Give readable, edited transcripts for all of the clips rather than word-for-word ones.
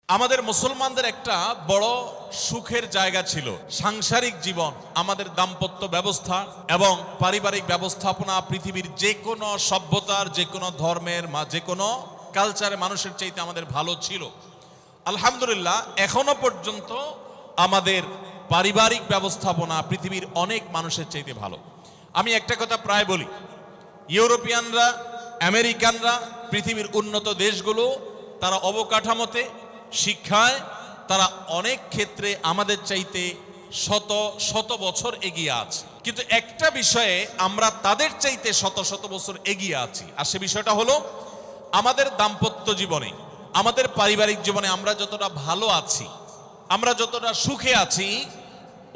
আমাদের মুসলমানদের একটা বড় সুখের জায়গা ছিল সাংসারিক জীবন, আমাদের দাম্পত্য ব্যবস্থা এবং পারিবারিক ব্যবস্থাপনা পৃথিবীর যে কোনো সভ্যতার, যে কোনো ধর্মের, যে কোনো কালচারে মানুষের চাইতে আমাদের ভালো ছিল। আলহামদুলিল্লাহ, এখনো পর্যন্ত আমাদের পারিবারিক ব্যবস্থাপনা পৃথিবীর অনেক মানুষের চাইতে ভালো। আমি একটা কথা প্রায় বলি, ইউরোপিয়ানরা, আমেরিকানরা, পৃথিবীর উন্নত দেশগুলো, তারা অবকাঠামোতে, শিক্ষায় তারা অনেক ক্ষেত্রে আমাদের চাইতে শত শত বছর এগিয়ে আছে। কিন্তু একটা বিষয়ে আমরা তাদের চাইতে শত শত বছর এগিয়ে আছি, আর সে বিষয়টা হলো আমাদের দাম্পত্য জীবনে, আমাদের পারিবারিক জীবনে আমরা যতটা ভালো আছি, আমরা যতটা সুখে আছি,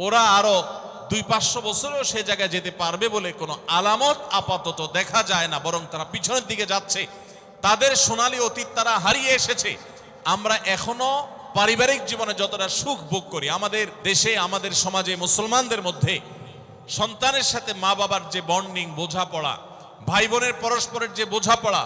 ওরা আরো 200-500 বছরেও সে জায়গায় যেতে পারবে বলে কোনো আলামত আপাতত দেখা যায় না, বরং তারা পিছনের দিকে যাচ্ছে। তাদের সোনালী অতীত তারা হারিয়ে এসেছে। আমরা এখনো পারিবারিক জীবনে যতটা সুখ ভোগ করি, আমাদের দেশে, আমাদের সমাজে, মুসলমানদের মধ্যে সন্তানের সাথে মা বাবার যে বন্ডিং, বোঝাপড়া, ভাই বোনের পরস্পরের যে বোঝাপড়া,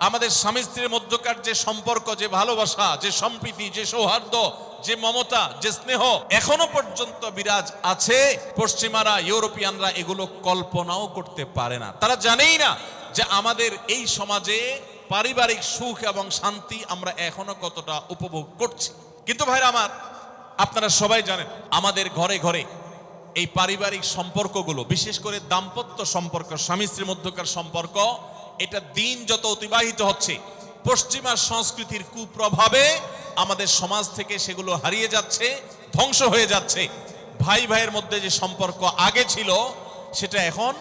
আমাদের স্বামী স্ত্রীর মধ্যকার যে সম্পর্ক, যে ভালোবাসা, যে সম্প্রীতি, যে সৌহার্দ্য, যে মমতা, যে স্নেহ এখনো পর্যন্ত বিরাজ আছে। পশ্চিমারা, ইউরোপিয়ানরা এগুলো কল্পনাও করতে পারে না। তারা জানেই না যে আমাদের এই সমাজে পারিবারিক সুখ এবং শান্তি আমরা এখনো কতটা উপভোগ করছি। কিন্তু ভাইরা আমার, আপনারা সবাই জানেন আমাদের ঘরে ঘরে এই পারিবারিক সম্পর্কগুলো, বিশেষ করে দাম্পত্য সম্পর্ক, স্বামী স্ত্রীর মধ্যকার সম্পর্ক, এটা দিন যত অতিবাহিত হচ্ছে, পশ্চিমা সংস্কৃতির কুপ্রভাবে আমাদের সমাজ থেকে সেগুলো হারিয়ে যাচ্ছে, ধ্বংস হয়ে যাচ্ছে। ভাই ভাইয়ের মধ্যে যে সম্পর্ক আগে ছিল, সেটা এখন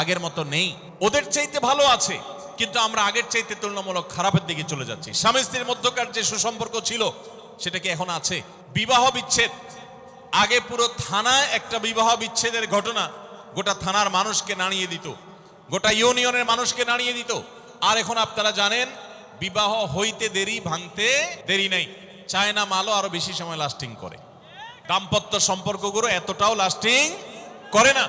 আগের মতো নেই। ওদের চাইতে ভালো আছে, কিন্তু আমরা আগের চাইতে তুলনামূলক খারাপের দিকে চলে যাচ্ছি। স্বামী স্ত্রীর মধ্যকার যে সুসম্পর্ক ছিল, সেটা কি এখন আছে? বিবাহ বিচ্ছেদ, আগে পুরো থানায় একটা বিবাহ বিচ্ছেদের ঘটনা গোটা থানার মানুষকে নাড়িয়ে দিত, গোটা ইউনিয়নের মানুষকে নাড়িয়ে দিত। আর এখন আপনারা জানেন, বিবাহ হইতে দেরি, ভাঙতে দেরি নেই। চায়না মালও আরো বেশি সময় লাস্টিং করে, দাম্পত্য সম্পর্কগুলো এতটাও লাস্টিং করে না।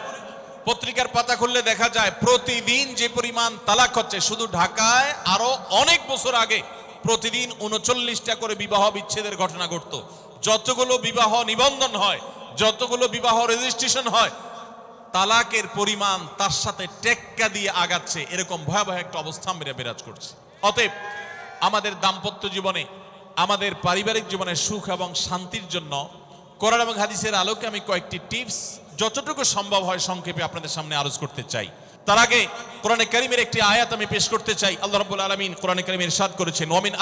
পত্রিকার পাতা খুললে দেখা যায় প্রতিদিন যে পরিমাণ তালাক হচ্ছে, শুধু ঢাকায় আরো অনেক বছর আগে প্রতিদিন 39টা করে বিবাহ বিচ্ছেদের ঘটনা ঘটতো। যতগুলো বিবাহ নিবন্ধন হয়, যতগুলো বিবাহ রেজিস্ট্রেশন হয়, তালাকের পরিমাণ তার সাথে টেক্কা দিয়ে আগাচ্ছে। এরকম ভয়াবহ একটা অবস্থা আমরা বিরাজ করছে। অতএব আমাদের দাম্পত্য জীবনে, আমাদের পারিবারিক জীবনে সুখ এবং শান্তির জন্য কোরআন এবং হাদিসের আলোকে আমি কয়েকটি টিপস যতটুকু সম্ভব হয় সংক্ষেপে আপনাদের সামনে আলোচ করতে চাই। তার আগে কোরআনে কারীমের একটি আয়াত আমি পেশ করতে চাই। আল্লাহ রাব্বুল আলামিন কোরআনে কারীমে ইরশাদ করেছেন, ওমিন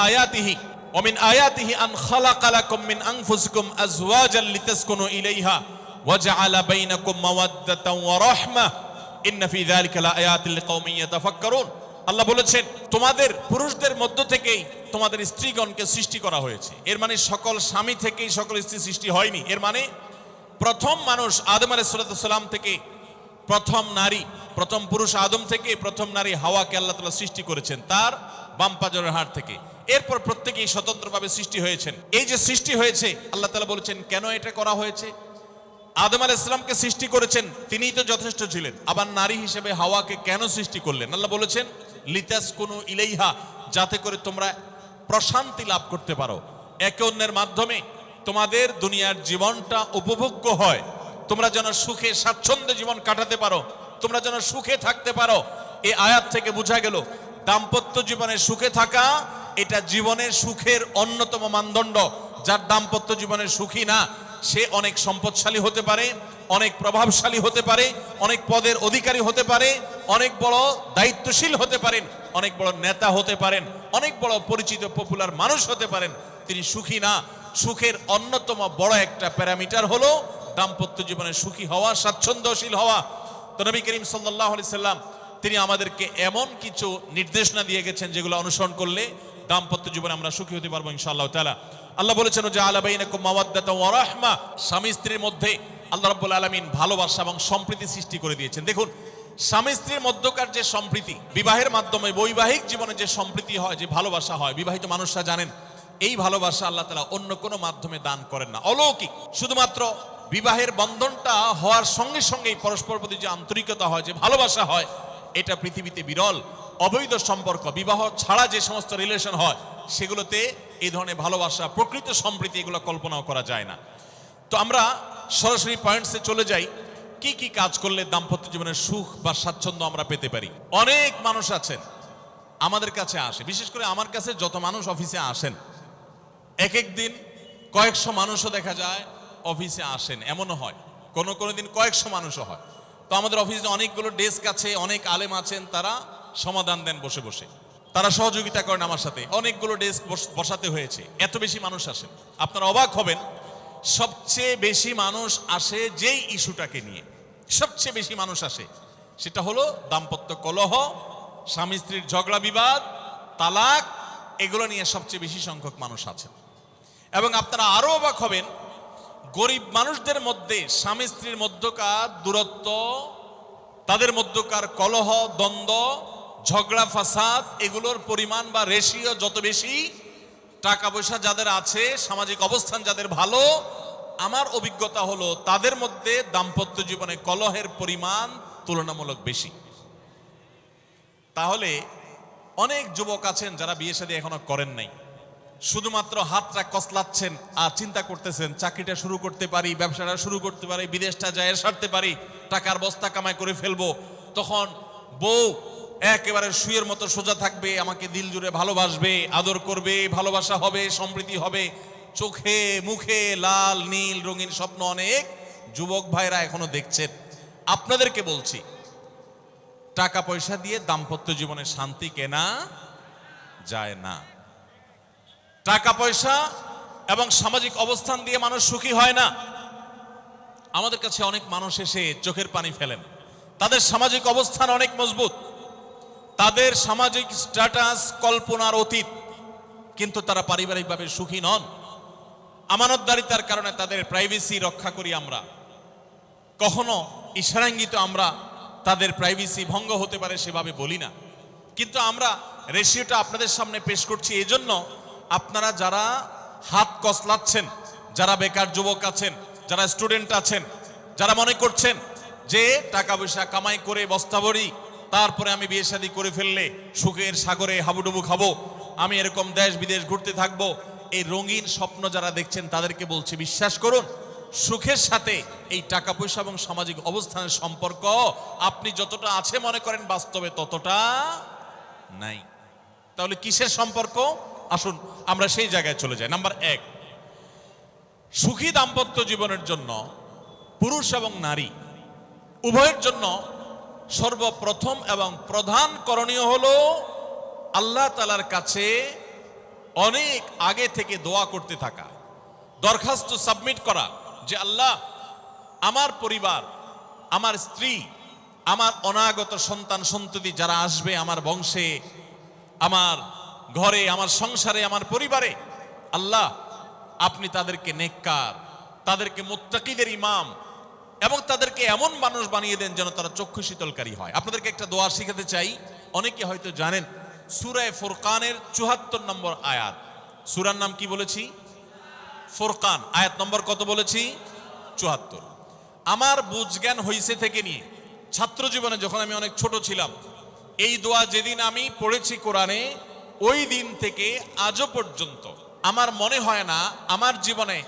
আয়াতিহি আন খালাকা লাকুম মিন আনফুসিকুম আজওয়াজান লিতাসকুনু ইলাইহা ওয়া জাআলা বাইনাকুম মাওয়াদ্দাতান ওয়া রাহমাহ ইন্না ফি যালিকা লাআয়াতিন লিকাওমিন ইয়াতাফাক্কারুন। আল্লাহ বলেছেন, তোমাদের পুরুষদের মধ্য থেকেই তোমাদের স্ত্রীগণকে সৃষ্টি করা হয়েছে। এর মানে সকল স্বামী থেকেই সকল স্ত্রী সৃষ্টি হয়নি। এর মানে প্রথম মানুষ আদম আলাইহিস সালাম থেকে প্রথম নারী, প্রথম পুরুষ আদম থেকে প্রথম নারী হাওয়াকে আল্লাহ তাআলা সৃষ্টি করেছেন তার বাম পাজরের হাড় থেকে। এরপর প্রত্যেকেই স্বতন্ত্রভাবে সৃষ্টি হয়েছেন। এই যে সৃষ্টি হয়েছে, আল্লাহ তাআলা বলেছেন কেন এটা করা হয়েছে। আদম আলাইহিস সালামকে সৃষ্টি করেছেন, তিনিই তো যথেষ্ট ছিলেন। আবার নারী হিসেবে হাওয়াকে কেন সৃষ্টি করলেন? আল্লাহ বলেছেন লিতাসকুনু ইলাইহা, যাতে করে তোমরা প্রশান্তি লাভ করতে পারো, একে অন্যের মাধ্যমে তোমাদের দুনিয়ার জীবনটা উপভোগ্য হয়, তোমরা যেন সুখে স্বাচ্ছন্দ্যে জীবন কাটাতে পারো, তোমরা যেন সুখে থাকতে পারো। এই আয়াত থেকে বোঝা গেল দাম্পত্য জীবনে সুখে থাকা এটা জীবনের সুখের অন্যতম মানদণ্ড। যার দাম্পত্য জীবনে সুখী না, সে অনেক সম্পদশালী হতে পারে, অনেক প্রভাবশালী হতে পারে, অনেক পদের অধিকারী হতে পারে, অনেক বড় দায়িত্বশীল হতে পারেন, অনেক বড় নেতা হতে পারেন, অনেক বড় পরিচিত পপুলার মানুষ হতে পারেন। তিনি সুখী না। সুখের অন্যতম বড় একটা প্যারামিটার হলো দাম্পত্য জীবনে সুখী হওয়া, স্বাচ্ছন্দ্যশীল হওয়া। তো নবী করিম সাল্লাল্লাহু আলাইহি সাল্লাম তিনি আমাদেরকে এমন কিছু নির্দেশনা দিয়ে গেছেন যেগুলো অনুসরণ করলে দাম্পত্য জীবনে আমরা সুখী হতে পারবো ইনশাআল্লাহ তাআলা। আল্লাহ বলেছেন যে আলা বাইনাকুম মাওয়াদ্দাতান ওয়া রাহমা, স্বামী স্ত্রীর মধ্যে আল্লাহ রাব্বুল আলামিন ভালোবাসা এবং সম্প্রীতি সৃষ্টি করে দিয়েছেন। দেখুন, স্বামী স্ত্রীর মধ্যকার যে সম্প্রীতি, বিবাহের মাধ্যমে বৈবাহিক জীবনে যে সম্প্রীতি হয়, যে ভালোবাসা হয়, বিবাহিত মানুষরা জানেন এই ভালোবাসা আল্লাহ তাআলা অন্য কোনো মাধ্যমে দান করেন না, অলৌকিক। শুধুমাত্র বিবাহের বন্ধনটা হওয়ার সঙ্গে সঙ্গেই পরস্পর প্রতি যে আন্তরিকতা হয়, যে ভালোবাসা হয়, এটা পৃথিবীতে বিরল। অবৈধ সম্পর্ক, বিবাহ ছাড়া যে সমস্ত রিলেশন হয় সেগুলোতে এই ধরনের ভালোবাসা, প্রকৃত সম্প্রীতি এগুলো কল্পনাও করা যায় না। তো আমরা সরাসরি পয়েন্টসে চলে যাই, কি কি কাজ করলে দাম্পত্য জীবনের সুখ বা স্বাচ্ছন্দ্য আমরা পেতে পারি। অনেক মানুষ আছেন আমাদের কাছে আসে, বিশেষ করে আমার কাছে যত মানুষ অফিসে আসেন, এক এক দিন কয়েকশো মানুষও দেখা যায় অফিসে আসেন, এমনও হয় কোনো দিন কয়েকশো মানুষও হয়। তো আমাদের অফিসে অনেকগুলো ডেস্ক আছে, অনেক আলেম আছেন, তারা সমাধান দেন বসে বসে, তারা সহযোগিতা করেন আমার সাথে। অনেকগুলো ডেস্ক বসাতে হয়েছে, এত বেশি মানুষ আসেন। আপনারা অবাক হবেন, সবচেয়ে বেশি মানুষ আসে যেই ইস্যুটাকে নিয়ে, সবচেয়ে বেশি মানুষ আসে সেটা হলো দাম্পত্য কলহ, স্বামী স্ত্রীর ঝগড়া বিবাদ, তালাক, এগুলো নিয়ে সবচেয়ে বেশি সংখ্যক মানুষ আছেন। এবং আপনারা আরো অবাক হবেন, গরিব মানুষদের মধ্যে স্বামী স্ত্রীর মধ্যকার দূরত্ব, তাদের মধ্যকার কলহ, দ্বন্দ্ব, ঝগড়া, ফাসাদ, এগুলোর পরিমাণ বা রেশিও যত বেশি, টাকা পয়সা যাদের আছে, সামাজিক অবস্থান যাদের ভালো, আমার অভিজ্ঞতা হলো তাদের মধ্যে দাম্পত্য জীবনে কলহের পরিমাণ তুলনামূলক বেশি। তাহলে অনেক যুবক আছেন যারা বিয়ে শাদী এখনো করেন নাই, শুধুমাত্র হাতটা কসলাচ্ছেন আর চিন্তা করতেছেন চাকরিটা শুরু করতে পারি, ব্যবসাটা শুরু করতে পারি, বিদেশটা যায় সারতে পারি, টাকার বস্তা কামাই করে ফেলবো। তখন বউ একেবারে শুয়ের মতো সোজা থাকবে, আমাকে দিল জুড়ে ভালোবাসবে, আদর করবে, ভালোবাসা হবে, সম্প্রীতি হবে। চোখে মুখে লাল নীল রঙিন স্বপ্ন অনেক যুবক ভাইরা এখনো দেখছেন। আপনাদেরকে বলছি, টাকা পয়সা দিয়ে দাম্পত্য জীবনে শান্তি কেনা যায় না। টাকা পয়সা এবং সামাজিক অবস্থান দিয়ে মানুষ সুখী হয় না। আমাদের কাছে অনেক মানুষ এসে চোখের পানি ফেলেন, তাদের সামাজিক অবস্থান অনেক মজবুত, তাদের সামাজিক স্ট্যাটাস কল্পনার অতীত, কিন্তু তারা পারিবারিকভাবে সুখী নন। আমানতদারিতার কারণে তাদের প্রাইভেসি রক্ষা করি আমরা, কখনো ইশারাঙ্গিত আমরা তাদের প্রাইভেসি ভঙ্গ হতে পারে সেভাবে বলি না। কিন্তু আমরা রেশিওটা আপনাদের সামনে পেশ করছি এজন্য, আপনারা যারা হাত কসলাচ্ছেন, যারা বেকার যুবক আছেন, যারা স্টুডেন্ট আছেন, যারা মনে করছেন যে টাকা পয়সা কামাই করে বস্তাভরি তারপরে আমি বিয়ে শাদী করে ফেললে সুখের সাগরে হাবুডুবু খাবো, আমি এরকম দেশ বিদেশ ঘুরতে থাকবো, এই রঙিন স্বপ্ন যারা দেখছেন তাদেরকে বলছি, বিশ্বাস করুন, সুখের সাথে এই টাকা পয়সা এবং সামাজিক অবস্থানের সম্পর্ক আপনি যতটা আছে মনে করেন বাস্তবে ততটা নাই। তাহলে কিসের সম্পর্ক? আসুন আমরা সেই জায়গায় চলে যাই। নাম্বার 1, সুখী দাম্পত্য জীবনের জন্য পুরুষ এবং নারী উভয়ের জন্য সর্বপ্রথম এবং প্রধান করণীয় হলো আল্লাহ তাআলার কাছে অনেক আগে থেকে দোয়া করতে থাকা, দরখাস্ত সাবমিট করা যে আল্লাহ, আমার পরিবার, আমার স্ত্রী, আমার অনাগত সন্তান সন্ততি যারা আসবে আমার বংশে, আমার ঘরে, আমার সংসারে, আমার পরিবারে, আল্লাহ আপনি তাদেরকে নেককার, তাদেরকে মুত্তাকিদের ইমাম এবং তাদেরকে এমন মানুষ বানিয়ে দেন যেন তারা চক্ষু শীতলকারী হয়। আপনাদেরকে একটা দোয়া শিখাতে চাই, অনেকে হয়তো জানেন, সূরা ফুরকানের ৭৪ নম্বর আয়াত। সূরার নাম কি বলেছি? ফুরকান। আয়াত নম্বর কত বলেছি? ৭৪। আমার বুঝ জ্ঞান হইছে থেকে নিয়ে ছাত্র জীবনে যখন আমি অনেক ছোট ছিলাম, এই দোয়া যেদিন আমি পড়েছি কোরআনে, ওই দিন থেকে আজও পর্যন্ত আমার মনে হয় না আমার জীবনে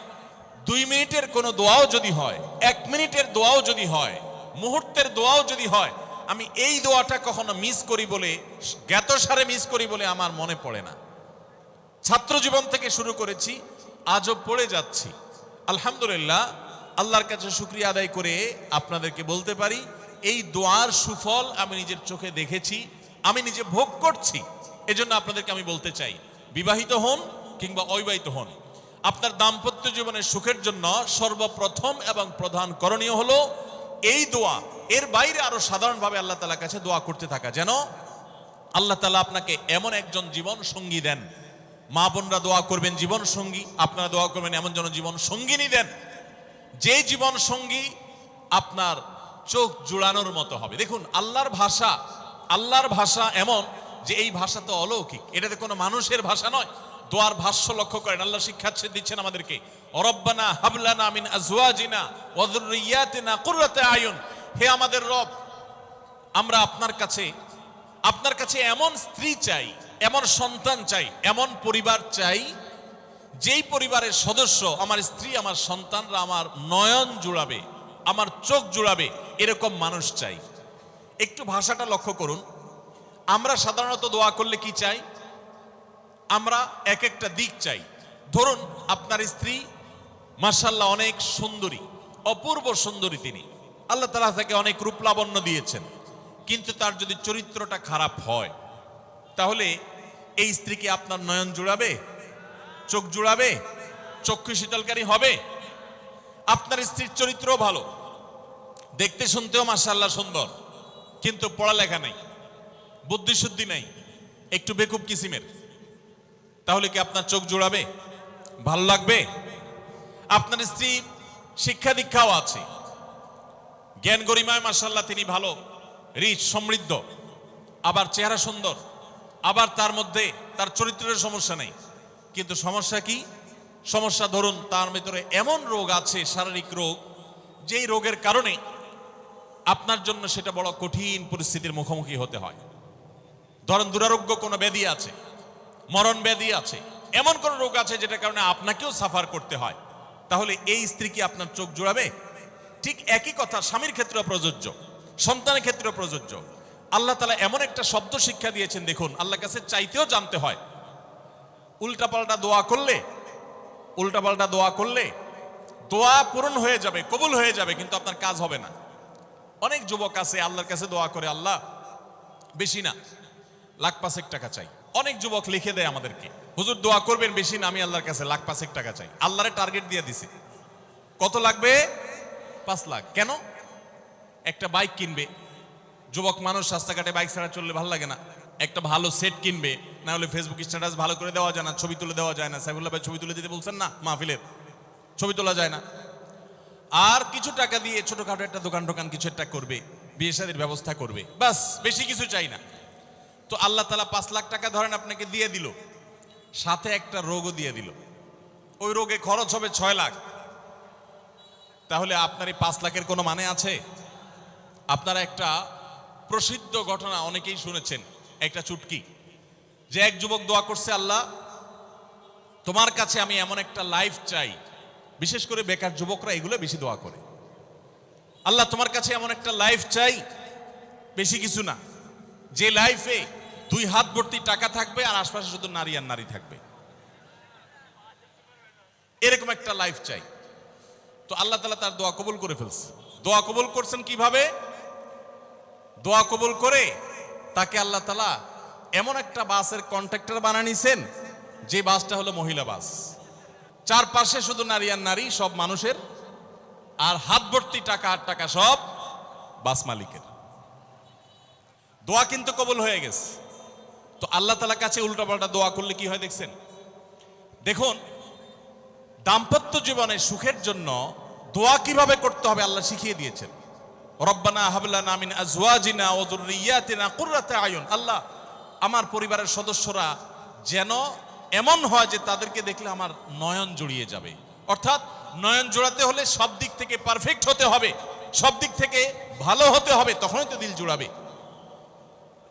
2 মিনিটের কোনো দোয়াও যদি হয়, 1 মিনিটের দোয়াও যদি হয়, মুহূর্তের দোয়াও যদি হয়, আমি এই দোয়াটা কখনো মিস করি বলে, জ্ঞাতসারে মিস করি বলে আমার মনে পড়ে না। ছাত্র জীবন থেকে শুরু করেছি, আজও পড়ে যাচ্ছি। আলহামদুলিল্লাহ, আল্লাহর কাছে শুকরিয়া আদায় করে আপনাদেরকে বলতে পারি, এই দোয়ার সুফল আমি নিজের চোখে দেখেছি, আমি নিজে ভোগ করছি। এজন্য আপনাদেরকে আমি বলতে চাই, বিবাহিত হন কিংবা অবিবাহিত হন, আপনার দাম্পত্য জীবনের সুখের জন্য সর্বপ্রথম এবং প্রধান করণীয় হলো এই দোয়া। এর বাইরে আরো সাধারণভাবে আল্লাহ তাআলার কাছে দোয়া করতে থাকা, যেন আল্লাহ তাআলা আপনাকে এমন একজন জীবন সঙ্গী দেন। মা বোনরা দোয়া করবেন জীবন সঙ্গী, আপনারা দোয়া করবেন এমন যেন জীবন সঙ্গিনী দেন, যে জীবন সঙ্গী আপনার চোখ জুড়ানোর মতো হবে। দেখুন, আল্লাহর ভাষা এমন যে এই ভাষা তো অলৌকিক, এটাতে কোনো মানুষের ভাষা নয়। দোয়ার ভাষ্য লক্ষ্য করেন, আল্লাহ শিক্ষা দিচ্ছেন আমাদেরকে, রব্বানা হাবলানা মিন আজওয়াজিনা ওয়া যুররিয়াতিনা কুররাতা আয়ুন। হে আমাদের রব, আমরা আপনার কাছে আপনার কাছে এমন স্ত্রী চাই, এমন সন্তান চাই, এমন পরিবার চাই যেই পরিবারের সদস্য, আমার স্ত্রী, আমার সন্তানরা আমার নয়ন জুড়াবে, আমার চোখ জুড়াবে, এরকম মানুষ চাই। একটু ভাষাটা লক্ষ্য করুন। আমরা সাধারণত দোয়া করলে কি চাই? আমরা এক একটা দিক চাই। ধরুন আপনার স্ত্রী মাশাআল্লাহ অনেক সুন্দরী, অপূর্ব সুন্দরী, তিনি আল্লাহ তাআলা তাকে অনেক রূপ লাবণ্য দিয়েছেন, কিন্তু তার যদি চরিত্রটা খারাপ হয়, তাহলে এই স্ত্রীকে আপনার নয়ন জুড়াবে, চোখ জুড়াবে, চক্ষু শীতলকারী হবে? আপনার স্ত্রীর চরিত্রও ভালো, দেখতে শুনতেও মাশাআল্লাহ সুন্দর, কিন্তু পড়ালেখা নেই, বুদ্ধিশুদ্ধি নেই, একটু বেকুব কিসিমের, তাহলে কি আপনার চোখ জুড়াবে? ভালো লাগবে? আপনার স্ত্রী শিক্ষা দীক্ষাও আছে, জ্ঞান গরিমায় মাশাআল্লাহ তিনি ভালো, রিচ, সমৃদ্ধ, আবার চেহারা সুন্দর, আবার তার মধ্যে তার চরিত্রের সমস্যা নেই, কিন্তু সমস্যা কি? সমস্যা ধরুন তার ভিতরে এমন রোগ আছে, শারীরিক রোগ, যেই রোগের কারণে আপনার জন্য সেটা বড় কঠিন পরিস্থিতির মুখোমুখি হতে হয়। ধরেন দুরারোগ্য কোনো ব্যাধি আছে, মরণ ব্যাধি আছে, এমন কোন রোগ আছে যেটার কারণে আপনাকেও সাফার করতে হয়, তাহলে এই স্ত্রী কি আপনার চোখ জুড়াবে? ঠিক একই কথা স্বামীর ক্ষেত্রেও প্রযোজ্য, সন্তানের ক্ষেত্রেও প্রযোজ্য। আল্লাহ তাআলা এমন একটা শব্দ শিক্ষা দিয়েছেন, দেখুন, আল্লাহর কাছে চাইতেও জানতে হয়। উল্টাপাল্টা দোয়া করলে দোয়া পূরণ হয়ে যাবে, কবুল হয়ে যাবে, কিন্তু আপনার কাজ হবে না। অনেক যুবক আছে আল্লাহর কাছে দোয়া করে, আল্লাহ বেশি না, লাখ 5 টাকা চাই। অনেক যুবক লিখে দেয় আমাদেরকে, হুজুর দোয়া করবেন, বেশি না, আমি আল্লাহর কাছে লাখ 5 টাকা চাই। আল্লাহরে টার্গেট দিয়ে দিছে, কত লাগবে? 5 লাখ। কেন? একটা বাইক কিনবে, যুবক মানুষ, রাস্তাঘাটে বাইক ছাড়া চললে ভালো লাগে না, একটা ভালো সেট কিনবে, না হলে ফেসবুক স্ট্যাটাস ভালো করে দেওয়া যায় না, ছবি তুলে দেওয়া যায় না। সাইফুল্লাহ ভাই ছবি তুলে দিতে বলছেন না, মাহফিলের ছবি তোলা যায় না। আর কিছু টাকা দিয়ে ছোটখাটো একটা দোকান কিছু একটা করবে, বিয়ে শাদীর ব্যবস্থা করবে, বাস, বেশি কিছু চাই না। তো আল্লাহ তাআলা 5 লাখ টাকা ধরেন আপনাকে দিয়ে দিল, সাথে একটা রোগও দিয়ে দিল, ওই রোগে খরচ হবে 6 লাখ। তাহলে আপনার এই 5 লাখের কোনো মানে আছে? আপনারা একটা প্রসিদ্ধ ঘটনা অনেকেই শুনেছেন, একটা চুটকি, যে এক যুবক দোয়া করছে, আল্লাহ তোমার কাছে আমি এমন একটা লাইফ চাই, বিশেষ করে বেকার যুবকরা এগুলো বেশি দোয়া করে, আল্লাহ তোমার কাছে এমন একটা লাইফ চাই, বেশি কিছু না, যে লাইফে 2 হাত ভর্তি টাকা থাকবে আর আশপাশে শুধু নারী আর নারী থাকবে, এরকম একটা লাইফ চাই। তো আল্লাহ তাআলা তার দোয়া কবুল করে ফেলছে। দোয়া কবুল করছেন কিভাবে? দোয়া কবুল করে তাকে আল্লাহ তাআলা এমন একটা বাসের কন্ট্রাক্টর বানিয়ে নিছেন, যে বাসটা হলো মহিলা বাস, চারপাশে শুধু নারী আর নারী, সব মানুষের, আর হাত ভর্তি টাকা আর টাকা সব বাস মালিকের। দোয়া কিন্তু কবুল হয়ে গেছে। তো আল্লাহ তাআলার কাছে উল্টাপাল্টা দোয়া করলে কি হয় দেখছেন? দেখুন, দাম্পত্য জীবনে সুখের জন্য দোয়া কিভাবে করতে হবে আল্লাহ শিখিয়ে দিয়েছেন। রব্বানা হাব লানা মিন আজওয়াজিনা ওয়া যুররিয়াতিনা কুররাতা আয়ুন, আল্লাহ আমার পরিবারের সদস্যরা যেন এমন হয় যে তাদেরকে দেখলে আমার নয়ন জুড়িয়ে যাবে। অর্থাৎ নয়ন জোড়াতে হলে সব দিক থেকে পারফেক্ট হতে হবে, সব দিক থেকে ভালো হতে হবে, তখনই তো দিল জুড়াবে।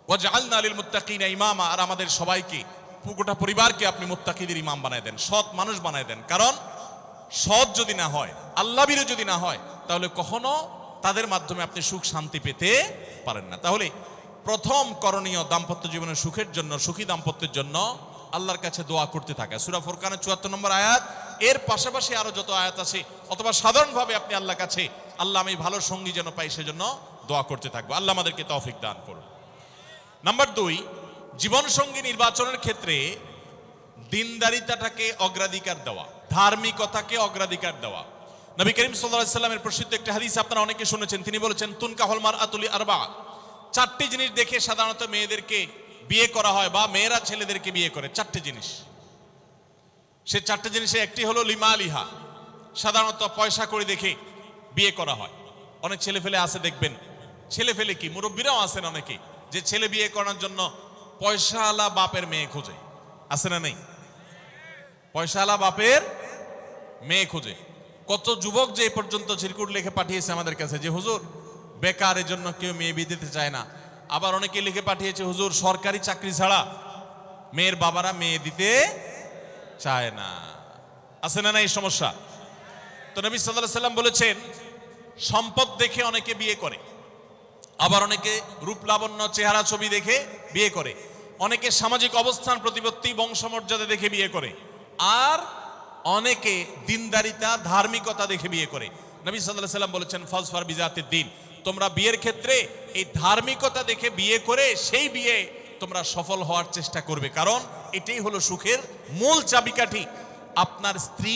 ওয়াজআলনা লিল মুত্তাকিনা ইমামা, আর আমাদের সবাইকে, গোটা পরিবারকে আপনি মুত্তাকিদের ইমাম বানায় দেন, সৎ মানুষ বানায় দেন। কারণ সৎ যদি না হয়, আল্লাহভীরু যদি না হয়, তাহলে কখনো তাদের মাধ্যমে আপনি সুখ শান্তি পেতে পারেন না। তাহলে প্রথম করণীয় দাম্পত্য জীবনের সুখের জন্য, সুখী দাম্পত্যের জন্য আল্লাহর কাছে দোয়া করতে থাকা। সূরা ফুরকানের ৭৪ নম্বর আয়াত, এর পাশাপাশি আরো যত আয়াত আছে, অথবা সাধারণভাবে আপনি আল্লাহর কাছে, আল্লাহ আমি ভালো সঙ্গী যেন পাই, সেজন্য দোয়া করতে থাকবো। আল্লাহ আমাদেরকে তৌফিক দান করুন। নাম্বার 2, জীবন সঙ্গী নির্বাচনের ক্ষেত্রে দিনদারিতাটাকে অগ্রাধিকার দেওয়া, ধার্মিকতাকে অগ্রাধিকার দেওয়া। নবী করিম সাল্লাল্লাহু আলাইহি সাল্লামের প্রসিদ্ধ একটা হাদিস আপনারা অনেকে শুনেছেন, তিনি বলেছেন, তুনকাহুল মারআতু লিআরবা, 4টি জিনিস দেখে সাধারণত মেয়েদেরকে বিয়ে করা হয়, বা মেয়েরা ছেলেদেরকে বিয়ে করে। 4টি জিনিস, সে 4টি জিনিসে একটি হলো লিমালিহা, সাধারণত পয়সা করে দেখে বিয়ে করা হয়। অনেক ছেলে ফেলে আছে দেখবেন, ছেলে ফেলে কি মুরব্বীরাও আছেন অনেকে, যে ছেলে বিয়ে করার জন্য পয়সাওয়ালা বাপের মেয়ে খোঁজে, আছে না নেই? পয়সাওয়ালা বাপের মেয়ে খোঁজে। কত যুবক যে এই পর্যন্ত চিরকুট লিখে পাঠিয়েছে আমাদের কাছে, যে হুজুর বেকারের জন্য কেউ মেয়ে বিয়ে দিতে চায় না, আবার অনেকে লিখে পাঠিয়েছে, হুজুর সরকারি চাকরি ছাড়া মেয়ের বাবারা মেয়ে দিতে চায় না। আছে না এই সমস্যা? তো নবী সাল্লাল্লাহু আলাইহি সাল্লাম বলেছেন, সম্পদ দেখে অনেকে বিয়ে করে, আবার অনেকে রূপ লাবণ্য চেহারা ছবি দেখে বিয়ে করে, অনেকে সামাজিক অবস্থান প্রতিপত্তি বংশমর্যাদা দেখে বিয়ে করে, আর অনেকে দিনদারিতা ধার্মিকতা দেখে বিয়ে করে। নবী সাল্লাল্লাহু আলাইহি সাল্লাম বলেছেন, ফাজফার বিজাতিদ দ্বীন, তোমরা বিয়ের ক্ষেত্রে এই ধার্মিকতা দেখে বিয়ে করে সেই বিয়ে তোমরা সফল হওয়ার চেষ্টা করবে, কারণ এটাই হলো সুখের মূল চাবিকাঠি। আপনার স্ত্রী,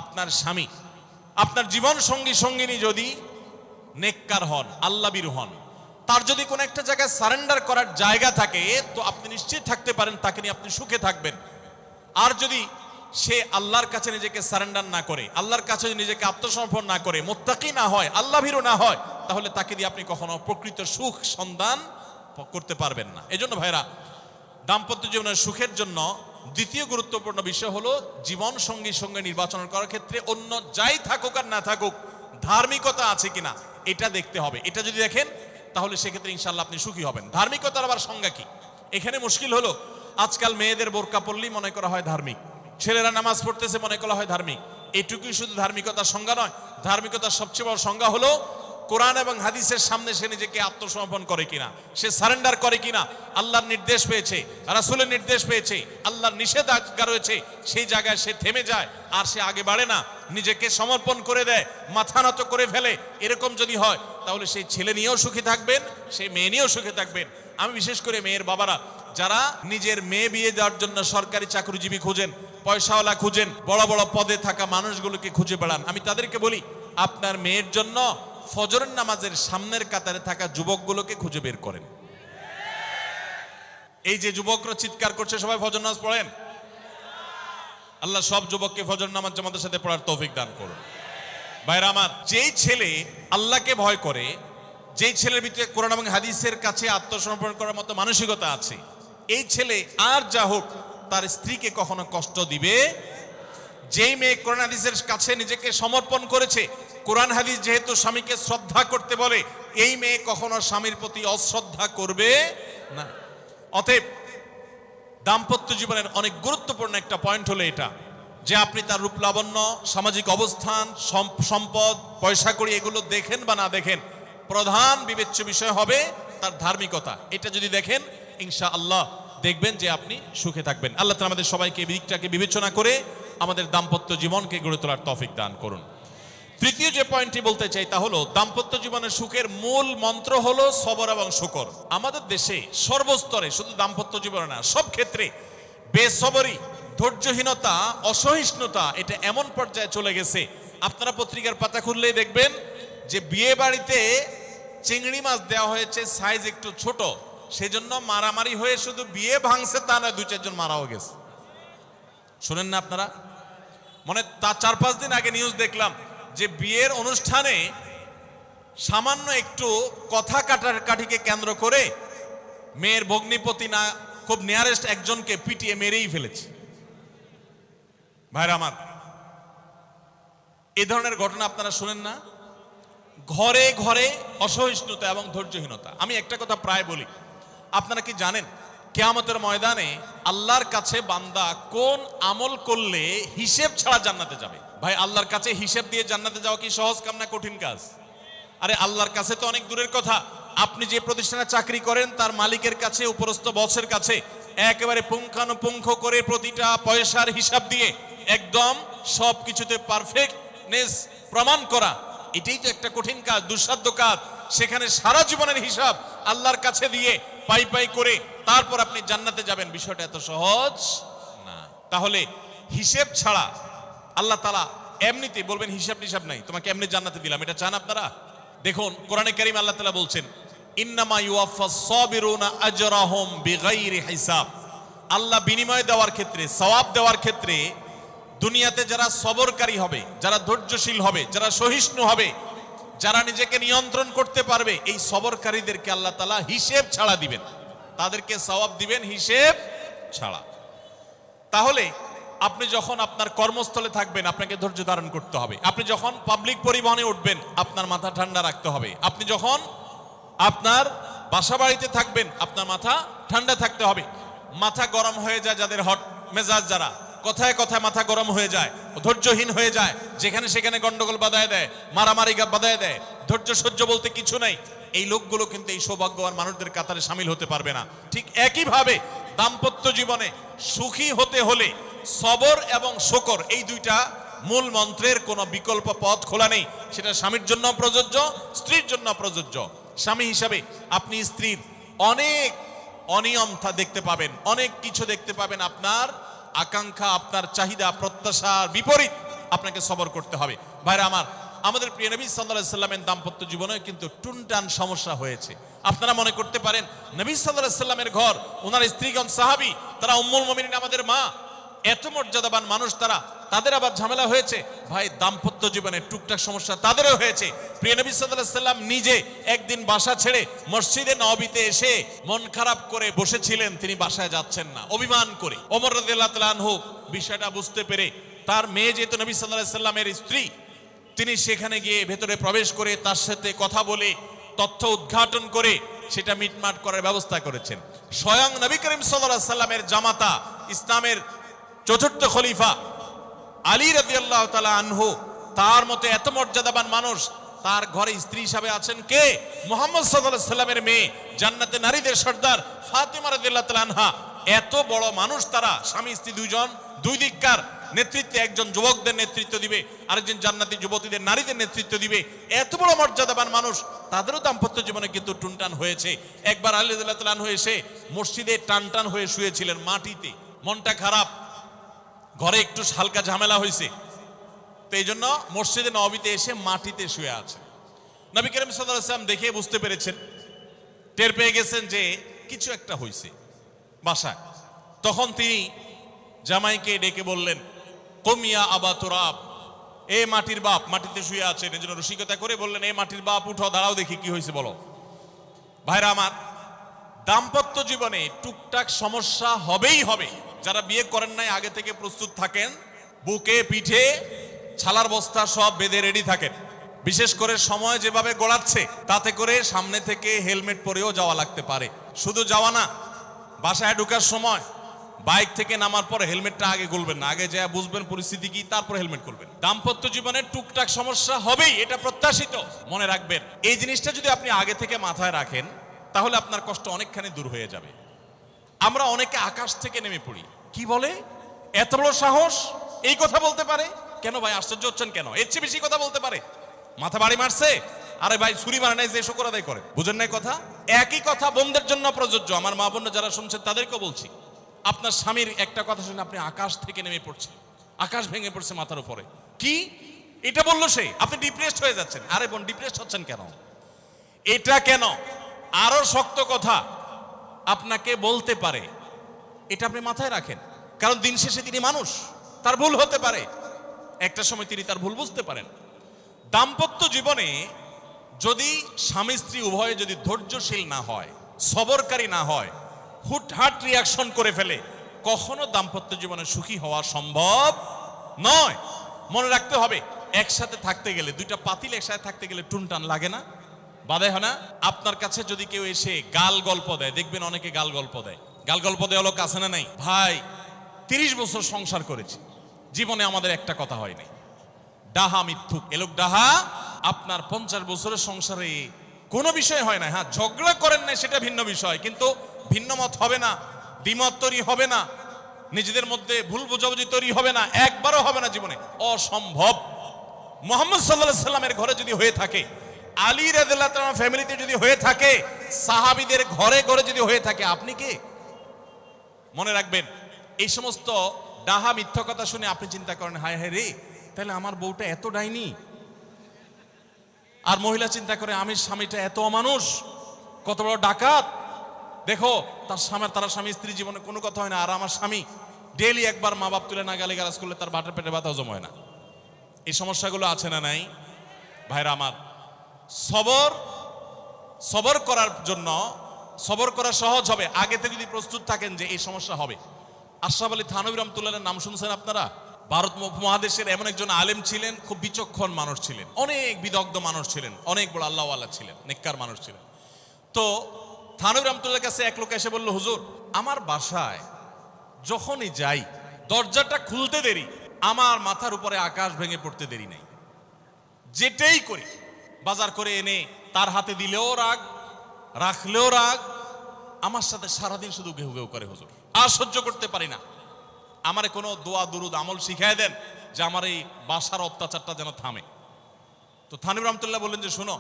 আপনার স্বামী, আপনার জীবন সঙ্গী সঙ্গিনী যদি নেককার হন, আল্লাহভীরু হন, তার যদি কোনো একটা জায়গায় সারেন্ডার করার জায়গা থাকে, তো আপনি নিশ্চিত থাকতে পারেন তাকে নিয়ে আপনি সুখে থাকবেন। আর যদি সে আল্লাহর কাছে নিজেকে সারেন্ডার না করে, আল্লাহর কাছে নিজেকে আত্মসমর্পণ না করে, মুত্তাকি না হয়, আল্লাহভীরু না হয়, তাহলে তাকে দিয়ে আপনি কখনো প্রকৃত সুখ সন্ধান করতে পারবেন না। এজন্য ভাইরা, দাম্পত্য জীবনের সুখের জন্য দ্বিতীয় গুরুত্বপূর্ণ বিষয় হলো জীবন সঙ্গী সঙ্গে নির্বাচন করার ক্ষেত্রে অন্য যাই থাকুক আর না থাকুক, ধার্মিকতা আছে কিনা এটা দেখতে হবে। এটা যদি দেখেন তাহলে সেক্ষেত্রে ইনশাআল্লাহ আপনি সুখী হবেন। ধার্মিকতার আবার সংজ্ঞা কি? এখানে মুশকিল হলো, আজকাল মেয়েদের বোরকা পরলেই মনে করা হয় ধার্মিক, ছেলেরা নামাজ পড়তেছে মনে করা হয় ধার্মিক। এটুকুই শুধু ধার্মিকতার সংজ্ঞা নয়। ধার্মিকতার সবচেয়ে বড় সংজ্ঞা হলো কোরআন এবং হাদিসের সামনে সে নিজেকে আত্মসমর্পণ করে কিনা, সে সারেন্ডার করে কিনা, আল্লাহর নির্দেশ পেয়েছে, রাসূলের নির্দেশ পেয়েছে, আল্লাহর নিষেধাজ্ঞা রয়েছে, সেই জায়গায় সে থেমে যায় আর সে আগে বাড়ে না, নিজেকে সমর্পণ করে দেয়, মাথা নত করে ফেলে। এরকম যদি হয় তাহলে সেই ছেলে নিয়েও সুখী থাকবেন, সেই মেয়ে নিয়েও সুখী থাকবেন। আমি বিশেষ করে মেয়ের বাবারা যারা নিজের মেয়ে বিয়ে দেওয়ার জন্য সরকারি চাকরিজীবী খুঁজেন, পয়সাওয়ালা খুঁজেন, বড় বড় পদে থাকা মানুষগুলোকে খুঁজে বেড়ান, আমি তাদেরকে বলি, আপনার মেয়ের জন্য ফজরের নামাজের সামনের কাতারে থাকা যুবকগুলোকে খুঁজে বের করেন। এই যে যুবকরা চিৎকার করছে, সবাই ফজর নামাজ পড়েন? আল্লাহ সব যুবককে ফজর নামাজ জামাতের সাথে পড়ার তৌফিক দান করুন। ভাইরা আমার, যেই ছেলে আল্লাহকে ভয় করে, যেই ছেলের ভিতরে কোরআন এবং হাদিসের কাছে আত্মসমর্পণ করার মতো মানসিকতা আছে, এই ছেলে আর যা হোক তার স্ত্রীকে কখনো কষ্ট দিবে। যেই মেয়ে কোরআন হাদিসের কাছে নিজেকে সমর্পণ করেছে, কোরআন হাদিস যেহেতু স্বামীকে শ্রদ্ধা করতে বলে, এই মেয়ে কখনো স্বামীর প্রতি অশ্রদ্ধা করবে না। অতএব দাম্পত্য জীবনের অনেক গুরুত্বপূর্ণ একটা পয়েন্ট হলো এটা, যে আপনি তার রূপ লাবণ্য, সামাজিক অবস্থান, সম্পদ, পয়সা কড়ি এগুলো দেখেন বা না দেখেন, প্রধান বিবেচ্য বিষয় হবে তার ধার্মিকতা। এটা যদি দেখেন ইনশাআল্লাহ দেখবেন যে আপনি সুখে থাকবেন। আল্লাহ তাআলা আমাদের সবাইকে এই দিকটাকে বিবেচনা করে আমাদের দাম্পত্য জীবনকে গড়ে তোলার তৌফিক দান করুন। তৃতীয় যে পয়েন্টটি বলতে চাই তা হলো, দাম্পত্য জীবনের সুখের মূল মন্ত্র হলো সবর এবং শুকর। আমাদের দেশে সর্বস্তরে, শুধু দাম্পত্য জীবনে না, সব ক্ষেত্রে বেসবরি, ধৈর্যহীনতা, অসহিষ্ণুতা এটা এমন পর্যায়ে চলে গেছে, আপনারা পত্রিকার পাতা খুললেই দেখবেন যে বিয়ে বাড়িতে চিংড়ি মাছ দেওয়া হয়েছে সাইজ একটু ছোট, সেজন্য মারামারি হয়ে শুধু বিয়ে ভাঙছে তা নয়, 2-4 জন মারাও গেছে। শোনেন না আপনারা? মানে তা 4-5 দিন আগে নিউজ দেখলাম যে বিয়ের অনুষ্ঠানে সামান্য একটু কথা কাটাকাটিকে কেন্দ্র করে মেয়ের ভগ্নিপতি না খুব নিয়ারেস্ট একজনকে পিটিয়ে মেরেই ফেলেছে। ভাইরা আমার, এই ধরনের ঘটনা আপনারা শুনেন না? ঘরে ঘরে অসহিষ্ণুতা এবং ধৈর্যহীনতা। আমি একটা কথা প্রায় বলি, আপনারা কি জানেন কিয়ামতের ময়দানে আল্লাহর কাছে বান্দা কোন আমল করলে হিসেব ছাড়া জান্নাতে যাবে? ভাই, আল্লাহর কাছে হিসেব দিয়ে জান্নাতে যাওয়া কি সহজ কাম না কঠিন কাজ? আরে আল্লাহর কাছে তো অনেক দূরের কথা। আপনি যে প্রতিষ্ঠানে চাকরি করেন তার মালিকের কাছে, উপরস্থ বসের কাছে একেবারে পুঙ্খানুপুঙ্খ করে প্রতিটা পয়সার হিসাব দিয়ে একদম সবকিছুতে পারফেক্টনেস প্রমাণ করা, এটাই তো একটা কঠিন কাজ, দুঃসাধ্য কাজ। সেখানে সারা জীবনের হিসাব আল্লাহর কাছে দিয়ে পাই পাই করে তারপর আপনি জান্নাতে যাবেন, বিষয়টা এত সহজ না। তাহলে হিসেব ছাড়া আল্লাহ তাআলা এমনিতেই বলবেন হিসাব নিসাব নাই, তোমাকে এমনি জান্নাতে দিলাম, এটা চান আপনারা? দেখুন কোরআনে কারীম আল্লাহ তাআলা বলছেন, ইন্নামা ইউওয়াফাস সাবিরুনা আজরাহুম বিগাইরি হিসাব। আল্লাহ বিনিময় দেওয়ার ক্ষেত্রে, সওয়াব দেওয়ার ক্ষেত্রে দুনিয়াতে যারা সবরকারী হবে, যারা ধৈর্যশীল হবে, যারা সহিষ্ণু হবে, যারা নিজেকে নিয়ন্ত্রণ করতে পারবে, এই সবরকারীদেরকে আল্লাহ তাআলা হিসেব ছাড়া দিবেন, তাদেরকে সওয়াব দিবেন হিসেব ছাড়া। তাহলে আপনি যখন আপনার কর্মস্থলে থাকবেন আপনাকে ধৈর্য ধারণ করতে হবে। আপনি যখন পাবলিক পরিবহনে উঠবেন আপনার মাথা ঠান্ডা রাখতে হবে। আপনি যখন আপনার বাসা বাড়িতে থাকবেন, আপনার মাথা ঠান্ডা থাকতে হবে। মাথা গরম হয়ে যায় যাদের, হট মেজাজ যারা, কথায় কথায় মাথা গরম হয়ে যায়, ধৈর্যহীন হয়ে যায়, যেখানে সেখানে গন্ডগোল বাধায় দেয়, মারামারি বাধায় দেয়, ধৈর্য সহ্য বলতে কিছু নাই, এই লোকগুলো কিন্তু এই সৌভাগ্যবান মানুষদের কাতারে সামিল হতে পারবে না। ঠিক একইভাবে দাম্পত্য জীবনে সুখী হতে হলে সবর এবং শকর, এই দুইটা মূল মন্ত্রের কোনো বিকল্প পথ খোলা নেই। সেটা স্বামীর জন্য প্রযোজ্য, স্ত্রীর জন্য প্রযোজ্য। স্বামী হিসাবে আপনি স্ত্রীর অনেক অনিয়ম দেখতে পাবেন, অনেক কিছু দেখতে পাবেন, আপনার আকাঙ্ক্ষা, আপনার চাহিদা, প্রত্যাশার বিপরীত, আপনাকে সবর করতে হবে। ভাইরা আমার, আমাদের প্রিয় নবী সাল্লাল্লাহু আলাইহি সাল্লামের দাম্পত্য জীবনে কিন্তু টুনটান সমস্যা হয়েছে। আপনারা মনে করতে পারেন নবী সাল্লাল্লাহু আলাইহি সাল্লামের ঘর, ওনার স্ত্রীগণ সাহাবী, তারা উম্মুল মুমিনিন আমাদের মা, এত মর্যাদাবান মানুষ তারা, তাদের আবার ঝামেলা হয়েছে। ভাই, দাম্পত্য জীবনে টুকটাক সমস্যা তাদেরও হয়েছে। প্রিয় নবী সাল্লাল্লাহু আলাইহি সাল্লাম নিজে একদিন বাসা ছেড়ে মসজিদে নববীতে এসে মন খারাপ করে বসেছিলেন, তিনি বাসায় যাচ্ছেন না, অভিমান করে। ওমর রাদিয়াল্লাহু তাআলা আনহু বিষয়টা বুঝতে পেরে, তার মেয়ে যেহেতু নবী সাল্লাল্লাহু আলাইহি সাল্লামের স্ত্রী, তিনি সেখানে গিয়ে ভেতরে প্রবেশ করে তার সাথে কথা বলে, তথ্য উদ্ঘাটন করে সেটা মিটমাট করার ব্যবস্থা করেছেন। স্বয়ং নবী করিম সাল্লাল্লাহু আলাইহি সাল্লামের জামাতা, ইসলামের চতুর্থ খলিফা আলী রাদিয়াল্লাহু তাআলা আনহু, তার মতো এত মর্যাদাবান মানুষ, তার ঘরে স্ত্রী হিসাবে আছেন কে? মুহাম্মদ সাল্লাল্লাহু আলাইহি সাল্লামের মেয়ে, জান্নাতে নারীদের সর্দার ফাতিমা রাদিয়াল্লাহু তাআলা আনহা। এত বড় মানুষ তারা, স্বামী স্ত্রী দুইজন, দুই দিককার নেতৃত্বে, একজন যুবকদের নেতৃত্ব দিবে, আরেকজন জান্নাতি যুবতীদের, নারীদের নেতৃত্ব দিবে। এত বড় মর্যাদাবান মানুষ, তাদেরও দাম্পত্য জীবনে কিন্তু টুনটান হয়েছে। একবার আলী রাদিয়াল্লাহু তাআলা আনহু এসে মসজিদে টানটান হয়ে শুয়েছিলেন মাটিতে, মনটা খারাপ, ঘরে একটু হালকা ঝামেলা হয়েছে, তো এই জন্য মসজিদে নববীতে এসে মাটিতে শুয়ে আছে। নবী করিম সাল্লাল্লাহু আলাইহি ওয়াসাল্লাম দেখে বুঝতে পেরেছেন, টের পেয়ে গেছেন যে কিছু একটা হয়েছে বাসায়। তখন তিনি জামাইকে ডেকে বললেন, কুমিয়া আবা তুরাব, এ মাটির বাপ, মাটিতে শুয়ে আছেন, এজন্য রসিকতা করে বললেন, এ মাটির বাপ, উঠো, দাঁড়াও দেখি কি হয়েছে বলো। ভাইরা আমার, দাম্পত্য জীবনে টুকটাক সমস্যা হবেই হবে। যারা বিয়ে করেন নাই আগে থেকে প্রস্তুত থাকেন, বুকে পিঠে ছালার বস্তা সব বেঁধে রেডি থাকেন। বিশেষ করে সময় যেভাবে গড়াচ্ছে, তাতে করে সামনে থেকে হেলমেট পরেও যাওয়া লাগতে পারে। শুধু যাওয়া না, বাসায় ঢোকার সময় বাইক থেকে নামার পর হেলমেটটা আগে খুলবেন না, আগে যা বুঝবেন পরিস্থিতি কি, তারপর হেলমেট খুলবেন। দাম্পত্য জীবনে টুকটাক সমস্যা হবেই, এটা প্রত্যাশিত, মনে রাখবেন। এই জিনিসটা যদি আপনি আগে থেকে মাথায় রাখেন, তাহলে আপনার কষ্ট অনেকখানি দূর হয়ে যাবে। আমরা অনেকে আকাশ থেকে নেমে পড়ি, কি বলে, এত বড় সাহস, এই কথা বলতে পারে কেন? ভাই আশ্চর্য হচ্ছেন কেন? এর চেয়ে বেশি কথা বলতে পারে, মাথা বাড়ি মারছে, আরে ভাই ছুরি মারে নাই যে শুকর আদায় করে, বুঝেন নাই কথা? একই কথা বোনদের জন্য প্রযোজ্য। আমার মা বোন যারা শুনছেন তাদেরকেও বলছি, আপনার স্বামীর একটা কথা শুনে আপনি আকাশ থেকে নেমে পড়ছেন, আকাশ ভেঙে পড়ছে মাথার উপরে, কি এটা বললো সে, আপনি ডিপ্রেসড হয়ে যাচ্ছেন। আরে বোন, ডিপ্রেসড হচ্ছেন কেন? এটা কেন? আরো শক্ত কথা আপনাকে বলতে পারে, এটা আপনি মাথায় রাখেন। কারণ দিন শেষে তিনি মানুষ, তার ভুল হতে পারে, একটা সময় তিনি তার ভুল বুঝতে পারেন। দাম্পত্য জীবনে যদি স্বামী স্ত্রী উভয়ে যদি ধৈর্যশীল না হয়, সবরকারী না হয়, হুটহাট রিয়াকশন করে ফেলে, কখনো দাম্পত্য জীবনে সুখী হওয়া সম্ভব নয়। মনে রাখতে হবে, একসাথে থাকতে গেলে, দুইটা পাতিল একসাথে থাকতে গেলে টুনটান লাগে না, বাধে হয় না? আপনার কাছে যদি কেউ এসে গাল গল্প দেয়, দেখবেন অনেকে গাল গল্প দেয়। গাল গল্প দেওয়া লোক আছে না নাই? ভাই 30 বছর সংসার করেছি, জীবনে আমাদের একটা কথা হয়নি, ডাহা মিথ্যুক, এ লোক ডাহা। আপনার 50 বছরের সংসারে কোনো বিষয় হয় না। হ্যাঁ, ঝগড়া করেন না, সেটা ভিন্ন বিষয়, কিন্তু ভিন্ন মত হবে না, দ্বিমত তৈরি হবে না, নিজেদের মধ্যে ভুল বোঝাবুঝি তৈরি হবে না, একবারও হবে না জীবনে, অসম্ভব। মুহাম্মদ সাল্লাল্লাহু আলাইহি সাল্লামের ঘরে যদি হয়ে থাকে, আলী রাদিয়াল্লাহু তাআলা ফ্যামিলিতে যদি হয়ে থাকে, সাহাবীদের ঘরে ঘরে যদি হয়ে থাকে, আপনি কে? মনে রাখবেন, এই সমস্ত ডাহা মিথ্যা কথা শুনে আপনি চিন্তা করেন, হায় হায় রে, তাহলে আমার বউটা এত ডাইনি। আর মহিলা চিন্তা করে, আমি স্বামীটা এত অমানুষ, কত বড় ডাকাত। দেখো, তার স্বামী স্ত্রী জীবনে কোনো কথা হয় না, আর আমার স্বামী ডেইলি একবার মা বাপ তুলে না গালিগালাজ করলে তার বাটের পেটে ব্যথা হজম হয় না। এই সমস্যাগুলো আছে না নাই? ভাইরা আমার, সবর করার জন্য, সবর করা সহজ হবে আগে থেকে যদি প্রস্তুত থাকেন যে এই সমস্যা হবে। আশরাফ আলী থানভী রাহমাতুল্লাহর নাম শুনছেন আপনারা? ভারত উপমহাদেশের এমন একজন আলেম ছিলেন, খুব বিচক্ষণ মানুষ ছিলেন, অনেক বিদগ্ধ মানুষ ছিলেন, অনেক বড় আল্লাহওয়ালা ছিলেন, নেককার মানুষ ছিলেন। তো থানভী রহমতুল্লাহর কাছে এক লোক এসে বলল, হুজুর আমার বাসায় যখনই যাই দরজাটা খুলতে দেরি, আমার মাথার উপরে আকাশ ভেঙে পড়তে দেরি নাই। যেটাই করি বাজার করে এনে তার হাতে দিলেও রাগ, রাখলেও রাগ, আমার সাথে সারাদিন শুধু ঘেউ ঘেউ করে হুজুর, আর সহ্য করতে পারি না। আমারে কোনো দোয়া দুরুদ আমল শিখায় দেন যে আমার এই বাসার অত্যাচারটা যেন থামে। তো থানভী রহমতুল্লাহ বললেন যে শোনো,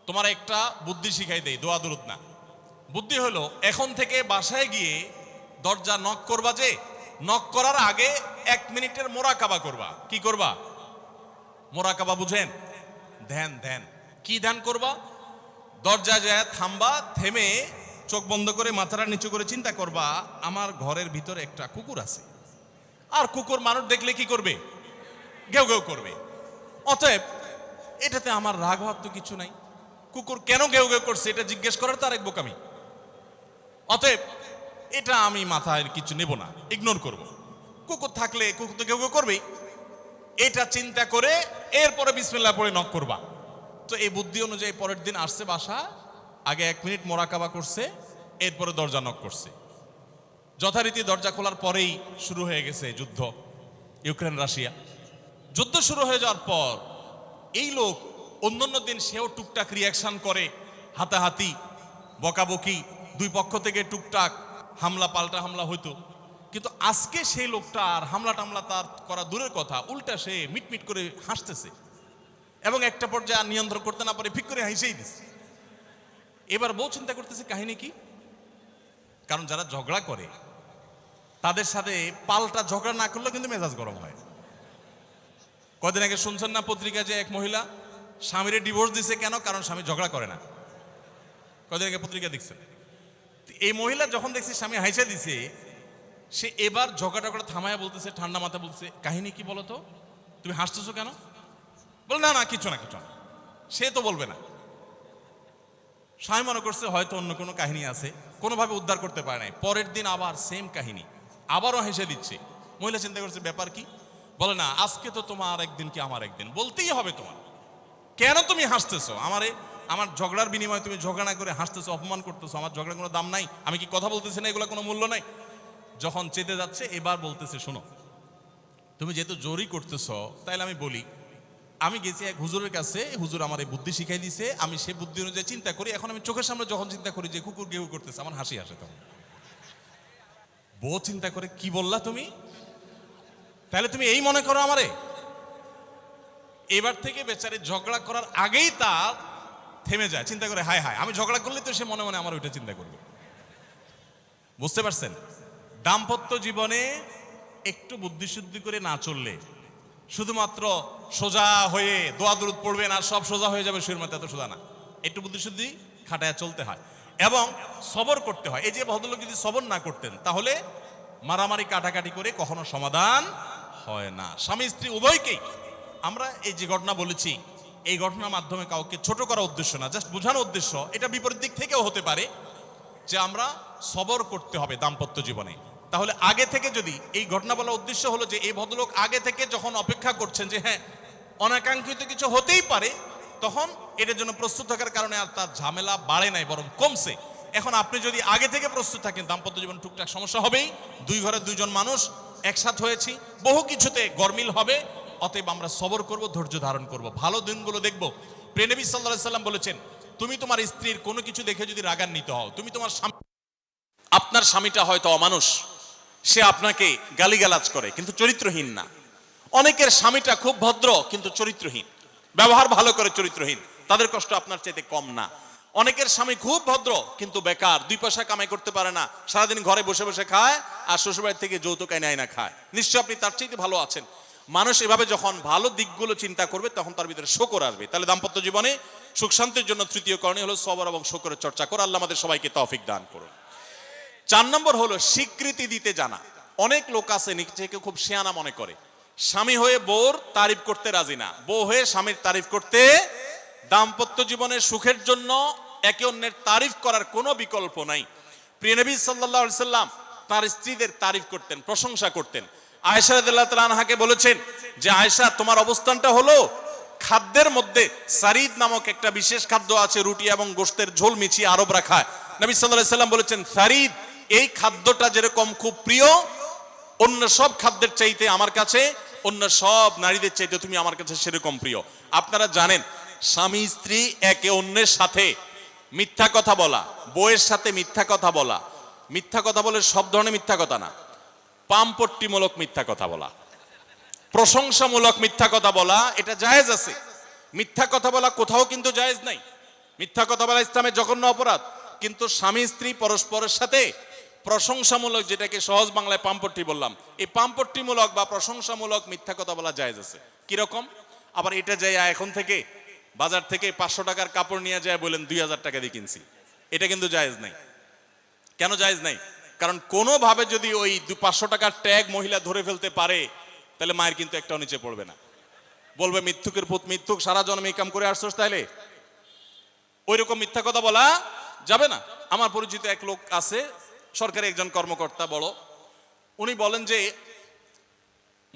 তোমার একটা বুদ্ধি শিখাই দেই, দোয়া দুরুদ না। বুদ্ধি হলো এখন থেকে বাসায় গিয়ে দরজা নক করবা, যে নক করার আগে 1 মিনিটের মোরাকাবা করবা। কি করবা? মোরাকাবা বুঝেন? ধ্যান। ধ্যান কি ধ্যান করবা? দরজা যায় থামবা, থেমে চোখ বন্ধ করে মাথাটা নিচু করে চিন্তা করবা আমার ঘরের ভিতরে একটা কুকুর আছে, আর কুকুর মানুষ দেখলে কি করবে? ঘেউ ঘেউ করবে। অতএব এটাতে আমার রাগ ভাব তো কিছু নাই, কুকুর কেন ঘেউ ঘেউ করছে এটা জিজ্ঞেস করার তার এক বোকামি। অতএব এটা আমি মাথায় কিছু নেব না, ইগনোর করব। কুকুর থাকলে কুকুর তো ঘেউ ঘেউ করবেই, এটা চিন্তা করে এরপরে বিসমিল্লাহ পড়ে নক করবা। তো এই বুদ্ধি অনুযায়ী পরের দিন আসছে বাসা, আগে 1 মিনিট মোরাকাবা করছে, এরপরে দরজা নক করছে। যথারীতি দরজা খোলার পরেই শুরু হয়ে গেছে যুদ্ধ, ইউক্রেন রাশিয়া। যুদ্ধ শুরু হয়ে যাওয়ার পর এই লোক অন্যান্য দিন সেও টুকটাক রিয়াকশন করে, হাতাহাতি বকাবকি, দুই পক্ষ থেকে টুকটাক হামলা পাল্টা হামলা হইতো। কিন্তু আজকে সেই লোকটা আর হামলা টামলা তার করা দূরের কথা, উল্টা সে মিটমিট করে হাসতেছে এবং একটা পর্যায়ে আর নিয়ন্ত্রণ করতে না পারে ফিক করে হাসেই দিচ্ছে। এবার বউ চিন্তা করতেছে কাহিনী কি, কারণ যারা ঝগড়া করে তাদের সাথে পাল্টা ঝগড়া না করলেও কিন্তু মেজাজ গরম হয়। কদিন আগে শুনছেন না পত্রিকায় যে এক মহিলা স্বামীরে ডিভোর্স দিছে, কেন? কারণ স্বামী ঝগড়া করে না। কদিন আগে পত্রিকা দেখছেন। এই মহিলা যখন দেখছে স্বামী হাইসা দিছে, সে এবার ঝগড়া টগড়া থামায়া বলতেছে, ঠান্ডা মাথা বলছে, কাহিনী কি বলো তো, তুমি হাসতেছো কেন? বল না না কিছু না কিছু না। সে তো বলবে না। স্বামী মনে করছে হয়তো অন্য কোনো কাহিনী আছে, কোনোভাবে উদ্ধার করতে পারে নাই। পরের দিন আবার সেম কাহিনী, আবারও হেসে দিচ্ছে। মহিলা চিন্তা করছে ব্যাপার কি, বলে না আজকে তো তোমার একদিন কি আমার একদিন, বলতেই হবে তোমার। কেন তুমি হাসতেছো? আমার ঝগড়ার বিনিময়ে তুমি ঝগড়া না করে হাসতেছো, অপমান করতেছো। আমার ঝগড়ার কোনো দাম নাই, আমি কি কথা বলতেছি না, এগুলো কোনো মূল্য নাই। যখন চেতে যাচ্ছে এবার বলতেছে, শোনো তুমি যেহেতু জোরই করতেছো, তাইলে আমি বলি, আমি গেছি এক হুজুরের কাছে, হুজুর আমার এই বুদ্ধি শিখাই দিছে, আমি সেই বুদ্ধি অনুযায়ী চিন্তা করি। এখন আমি চোখের সামনে যখন চিন্তা করি যে কুকুর গেউ করতেছে, আমার হাসি আসে। তখন বউ চিন্তা করে, কি বললা তুমি? তাহলে তুমি এই মনে করো আমারে? এবার থেকে বেচারি ঝগড়া করার আগেই তার থেমে যায়, চিন্তা করে হায় হায় আমি ঝগড়া করলে তো সে মনে মনে আমার ওইটা চিন্তা করবে। বুঝতে পারছেন? দাম্পত্য জীবনে একটু বুদ্ধিশুদ্ধি করে না চললে, শুধুমাত্র সোজা হয়ে দোয়া দুরুদ পড়বেন আর সব সোজা হয়ে যাবে শুয়ের মতো, এত সোজা না। একটু বুদ্ধিশুদ্ধি খাটায় চলতে হয় এবং সবর করতে হয়। এই যে ভদ্রলোক যদি সবর না করতেন, তাহলে মারামারি কাটাকাটি করে কখনো সমাধান হয় না। স্বামী স্ত্রী উভয়কেই আমরা এই যে ঘটনা বলেছি, এই ঘটনার মাধ্যমে কাউকে ছোট করার উদ্দেশ্য না, জাস্ট বোঝানোর উদ্দেশ্য। এটা বিপরীত দিক থেকেও হতে পারে যে আমরা সবর করতে হবে দাম্পত্য জীবনে। তাহলে আগে থেকে যদি এই ঘটনা বলার উদ্দেশ্য হলো যে এই ভদ্রলোক আগে থেকে যখন অপেক্ষা করছেন যে হ্যাঁ অনাকাঙ্ক্ষিত কিছু হতেই পারে, তখন এটার জন্য প্রস্তুত থাকার কারণে আর তার ঝামেলা বাড়ে নাই, বরং কমছে। এখন আপনি যদি আগে থেকে প্রস্তুত থাকেন, দাম্পত্য জীবন টুকটাক সমস্যা হবেই, দুই ঘরে দুইজন মানুষ একসাথ হয়েছি, বহু কিছুতে গরমিল হবে। অতএব আমরা সবর করব, ধৈর্য ধারণ করব, ভালো দিনগুলো দেখব। প্রিয় নবী সাল্লাল্লাহু আলাইহি সাল্লাম বলেছেন, তুমি তোমার স্ত্রীর কোনো কিছু দেখে যদি রাগান্বিত হও, তুমি তোমার আপনার স্বামীটা হয়তো অমানুষ, সে আপনাকে গালিগালাজ করে কিন্তু চরিত্রহীন না। অনেকের স্বামীটা খুব ভদ্র কিন্তু চরিত্রহীন, ব্যবহার ভালো করে চরিত্রহীন, তাদের কষ্ট আপনার চাইতে কম না। অনেকের স্বামী খুব ভদ্র কিন্তু বেকার, 2 পয়সা কামাই করতে পারে না, সারাদিন ঘরে বসে বসে খায় আর শ্বশুরবাড়ি থেকে যৌতুক এনে আইনা খায়, নিশ্চয় আপনি তার চাইতে ভালো আছেন। মানুষ এভাবে যখন ভালো দিকগুলো চিন্তা করবে, তখন তার ভিতরে শকর আসবে। তাহলে দাম্পত্য জীবনে সুখ শান্তির জন্য তৃতীয় করণীয় হলো সবর এবং শকরের চর্চা করা। আল্লাহ আমাদের সবাইকে তৌফিক দান করুন। 4 নম্বর হলো স্বীকৃতি দিতে জানা। অনেক লোক আছে নিজেকে খুব শিয়ানা মনে করে, স্বামী হয়ে বউর তারিফ করতে রাজি না, বউ হয়ে স্বামীর তারিফ করতে। দাম্পত্য জীবনের সুখের জন্য একে অন্যের তারিফ করার কোনো বিকল্প নাই। প্রিয় নবী সাল্লাল্লাহু আলাইহি সাল্লাম তার স্ত্রীদের তারিফ করতেন, প্রশংসা করতেন। আয়েশা রাদিয়াল্লাহু তাআলা আনহাকে বলেছেন যে আয়েশা, তোমার অবস্থানটা হলো খাদ্যের মধ্যে সারিদ নামক একটা বিশেষ খাদ্য আছে, রুটি এবং গোশতের ঝোল মিছিয়ে আরবরা খায়। নবী সাল্লাল্লাহু আলাইহি সাল্লাম বলেছেন, সারিদ এই খাদ্যটা যেরকম খুব প্রিয় অন্য সব খাদ্যের চাইতে আমার কাছে, অন্য সব নারীদের চাইতে তুমি আমার কাছে সেরকম প্রিয়। আপনারা জানেন স্বামী স্ত্রী একে অন্যের সাথে মিথ্যা কথা বলা, বউয়ের সাথে মিথ্যা কথা বলা, মিথ্যা কথা বলে সব ধরনের মিথ্যা কথা না, পামপট্টিমূলক মিথ্যা কথা বলা, প্রশংসামূলক মিথ্যা কথা বলা, এটা জায়েজ আছে। মিথ্যা কথা বলা কোথাও কিন্তু জায়েজ নাই। মিথ্যা কথা বলা ইসলামের জঘন্য অপরাধ। কিন্তু স্বামী স্ত্রী পরস্পরের সাথে প্রশংসামূলক, যেটাকে সহজ বাংলায় পামপট্টি বললাম, এই পামপট্টিমূলক বা প্রশংসামূলক মিথ্যা কথা বলা জায়েজ আছে। কিরকম? আবার এটা যাই এখন থেকে বাজার থেকে 500 টাকার কাপড় নিয়ে যায় বলেন 2000 টাকা দিয়ে কিনছি, এটা কিন্তু জায়েজ নাই। কেন জায়েজ নাই? কারণ কোনোভাবে যদি ওই 500 টাকার ট্যাগ মহিলা ধরে ফেলতে পারে, তাহলে মায়ের কিন্তু একটাও নিচে পড়বে না। বলবে মিথ্যুকের পুত মিথ্যুক, সারা জন্ম এই কাম করে আসছোস, তাইলে ওই রকম মিথ্যা কথা বলা যাবে না। আমার পরিচিত এক লোক আছে, সরকারি একজন কর্মকর্তা বড়, উনি বলেন যে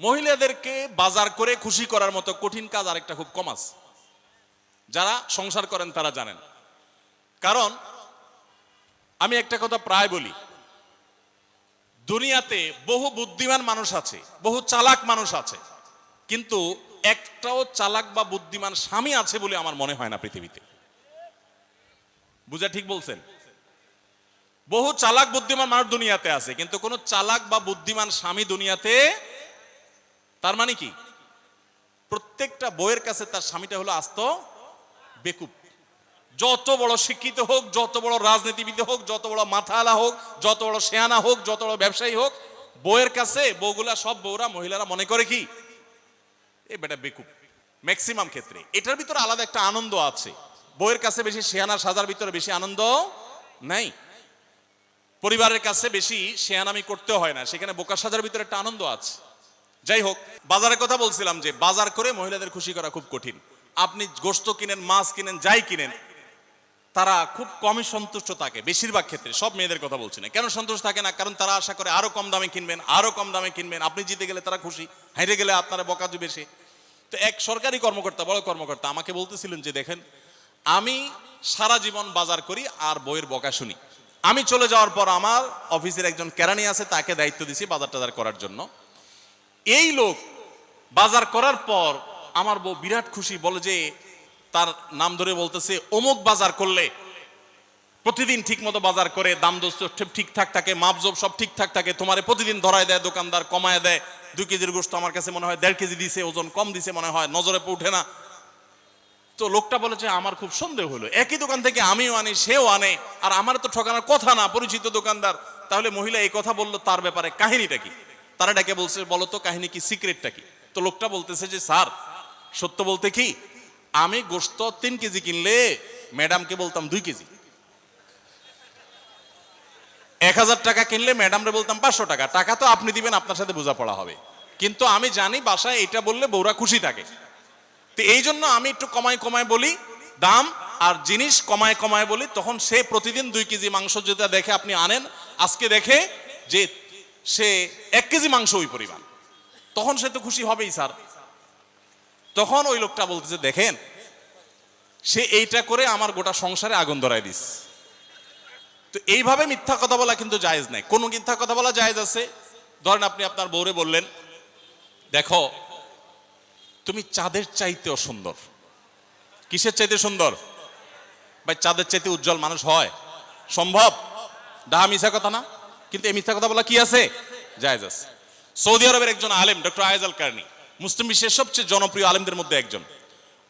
মহিলাদেরকে বাজার করে খুশি করার মতো কঠিন কাজ আরেকটা খুব কম আছে। যারা সংসার করেন তারা জানেন। কারণ আমি একটা কথা প্রায় বলি, দুনিয়াতে বহু বুদ্ধিমান মানুষ আছে, বহু চালাক মানুষ আছে, কিন্তু একটাও চালাক বা বুদ্ধিমান স্বামী আছে বলে আমার মনে হয় না পৃথিবীতে। বুঝা ঠিক বলছেন? বহু চালাক বুদ্ধিমান মানুষ দুনিয়াতে আছে, কিন্তু কোন চালাক বা বুদ্ধিমান স্বামী দুনিয়াতে। তার মানে কি? প্রত্যেকটা বউয়ের কাছে তার স্বামীটা হলো আস্ত বেকুব। যত বড় শিক্ষিত হোক, যত বড় রাজনীতিবিদ হোক, যত বড় মাথাওয়ালা হোক, যত বড় শেয়ানা হোক, যত বড় ব্যবসায়ী হোক, বউয়ের কাছে বউগুলা, সব বউরা, মহিলারা মনে করে কি এই বেটা বেকুব ম্যাক্সিমাম ক্ষেত্রে। এটার ভিতরে আলাদা একটা আনন্দ আছে। বউয়ের কাছে বেশি শেয়ানা সাজার ভিতরে বেশি আনন্দ নাই। পরিবারের কাছে বেশি শেয়ানামি করতে হয় না, সেখানে বোকা সাজার ভিতরে একটা আনন্দ আছে। যাই হোক, বাজারের কথা বলছিলাম যে বাজার করে মহিলাদের খুশি করা খুব কঠিন। আপনি গোশত কিনেন, মাছ কিনেন, যাই কিনেন, তারা খুব কমই সন্তুষ্ট থাকে বেশিরভাগ ক্ষেত্রে। সব মেয়েদের কথা বলছি না। কেন সন্তুষ্ট থাকে না? কারণ তারা আশা করে আরো কম দামে কিনবেন, আরো কম দামে কিনবেন। আপনি জিতে গেলে তারা খুশি, হেরে গেলে আপনারা বকা দিবে সে। তো এক সরকারি কর্মকর্তা, বড় কর্মকর্তা, আমাকে বলতেছিলেন যে দেখেন, আমি সারা জীবন বাজার করি আর বইয়ের বকা শুনি। আমি চলে যাওয়ার পর আমার অফিসের একজন কেরানি আছে, তাকে দায়িত্ব দিছি বাজার টাজার করার জন্য। এই লোক বাজার করার পর আমার বউ বিরাট খুশি, বলে যে তার নাম ধরে বলতেছে, অমুক বাজার করলে প্রতিদিন ঠিক মতো বাজার করে, দাম দোস্ত ঠিকঠাক থাকে, মাপজোপ সব ঠিকঠাক থাকে, তোমারে প্রতিদিন ধরায় দেয় দোকানদার, কমায় দেয়। 2 কেজির গোশত আমার কাছে মনে হয় 1.5 কেজি দিছে, ওজন কম দিছে মনে হয়, নজরে উঠে না। তো লোকটা বলেছে আমার খুব সন্দেহ হলো, একই দোকান থেকে আমিও আনি, সেও আনে, আর আমার তো ঠকানোর কথা না, পরিচিত দোকানদার। তাহলে মহিলা এই কথা বললো, তার ব্যাপারে কাহিনীটা কি? তারা ডেকে বলছে, বলো তো কাহিনী কি, সিক্রেটটা কি? তো লোকটা বলতেছে যে স্যার, সত্য বলতে কি, আমি গোশত 3 কেজি কিনলে ম্যাডামকে বলতাম 2 কেজি, 1000 টাকা কিনলে ম্যাডামরে বলতাম 500 টাকা। টাকা তো আপনি দিবেন, আপনার সাথে বোঝাপড়া হবে, কিন্তু আমি জানি বাসায় এটা বললে বউরা খুশি থাকে। তো এই জন্য আমি একটু কমায় কমায় বলি দাম, আর জিনিস কমায় কমায় বলি। তখন সে প্রতিদিন 2 কেজি মাংস যেটা দেখে আপনি আনেন, আজকে দেখে যে সে 1 কেজি মাংস ওই পরিমাণ, তখন সে তো খুশি হবেই স্যার। তখন ওই লোকটা বলতেছে দেখেন, সে এইটা করে আমার গোটা সংসারে আগুন ধরায় দিস। তো এইভাবে মিথ্যা কথা বলা কিন্তু জায়েজ নাই। কোন মিথ্যা কথা বলা জায়েজ আছে? ধরেন আপনি আপনার বউরে বললেন, দেখো তুমি চাঁদের চাইতেও সুন্দর। কিসের চাইতে সুন্দর? ভাই চাঁদের চাইতে উজ্জ্বল মানুষ হয় সম্ভব? ডাহা মিথ্যা কথা না? কিন্তু এই মিথ্যা কথা বলা কি আছে? জায়েজ আছে। সৌদি আরবের একজন আলেম, ডক্টর আয়েজ আল কারনি, মুসলিম বিশ্বের সবচেয়ে জনপ্রিয় আলেমদের মধ্যে একজন।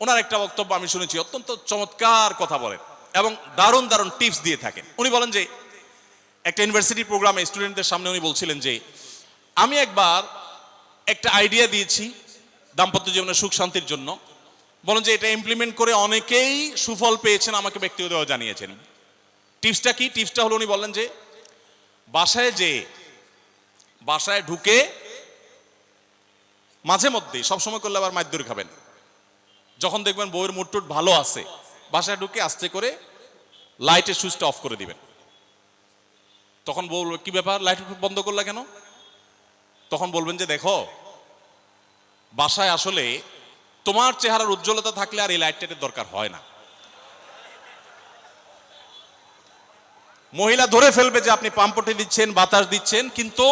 ওনার একটা বক্তব্য আমি শুনেছি, অত্যন্ত চমৎকার কথা বলেন এবং দারুণ দারুণ টিপস দিয়ে থাকেন। উনি বলেন যে একটা ইউনিভার্সিটি প্রোগ্রামে স্টুডেন্টদের সামনে উনি বলছিলেন যে আমি একবার একটা আইডিয়া দিয়েছি দাম্পত্য জীবনের সুখ শান্তির জন্য। বলেন যে এটা ইমপ্লিমেন্ট করে অনেকেই সুফল পেয়েছেন, আমাকে ব্যক্তিগতভাবে জানিয়েছেন। টিপসটা কি? টিপসটা হলো, উনি বললেন যে বাসায় ঢুকে মাঝে মধ্যে, সবসময় করলে আবার মাইর খাবেন, যখন দেখবেন বউয়ের মুড টুট ভালো আছে, বাসায় ঢুকে আস্তে করে লাইটের সুইচটা অফ করে দিবেন। তখন বলবে কি ব্যাপার, লাইট বন্ধ করলা কেন? তখন বলবেন যে দেখো বাসায় আসলে তোমার চেহারার উজ্জ্বলতা থাকলে আর এই লাইটের দরকার হয় না। মহিলা ধরে ফেলবে যে আপনি পাম্পটি দিচ্ছেন, বাতাস দিচ্ছেন, কিন্তু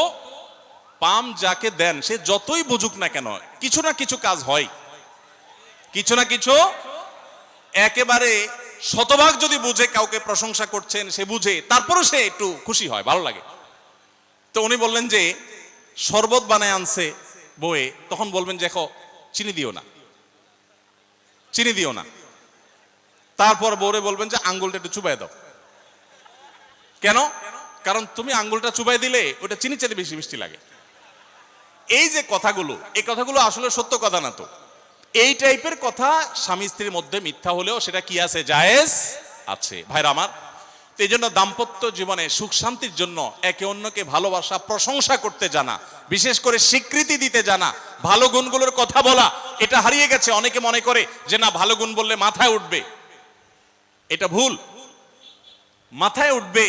পাম্প যাকে দেন সে যতই বুঝুক না কেন কিছু না কিছু কাজ হয়, কিছু না কিছু। একেবারে শতভাগ যদি বুঝে কাউকে প্রশংসা করছেন, সে বুঝে, তারপরও সে একটু খুশি হয়, ভালো লাগে। তো উনি বললেন যে শরবত বানায় আনছে বউয়ে, তখন বলবেন যে দেখো চিনি দিও না, চিনি দিও না। তারপর বউরে বলবেন যে আঙ্গুলটা একটু চুবাই দাও। কেন? কারণ তুমি আঙ্গুলটা চুবাই দিলে ওটা চিনি চাইতে বেশি মিষ্টি লাগে। এই যে কথাগুলো, এই কথাগুলো আসলে সত্য কথা না। তো এই টাইপের কথা স্বামী স্ত্রীর মধ্যে মিথ্যা হলেও সেটা কি আছে? জায়েজ আছে। ভাইরা আমার, তো এই জন্য দাম্পত্য জীবনে সুখ শান্তির জন্য একে অন্যকে ভালোবাসা, প্রশংসা করতে জানা, বিশেষ করে স্বীকৃতি দিতে জানা, ভালো গুণগুলোর কথা বলা, এটা হারিয়ে গেছে। অনেকে মনে করে যে না, ভালো গুণ বললে মাথায় উঠবে, এটা ভুল। মাথায় উঠবে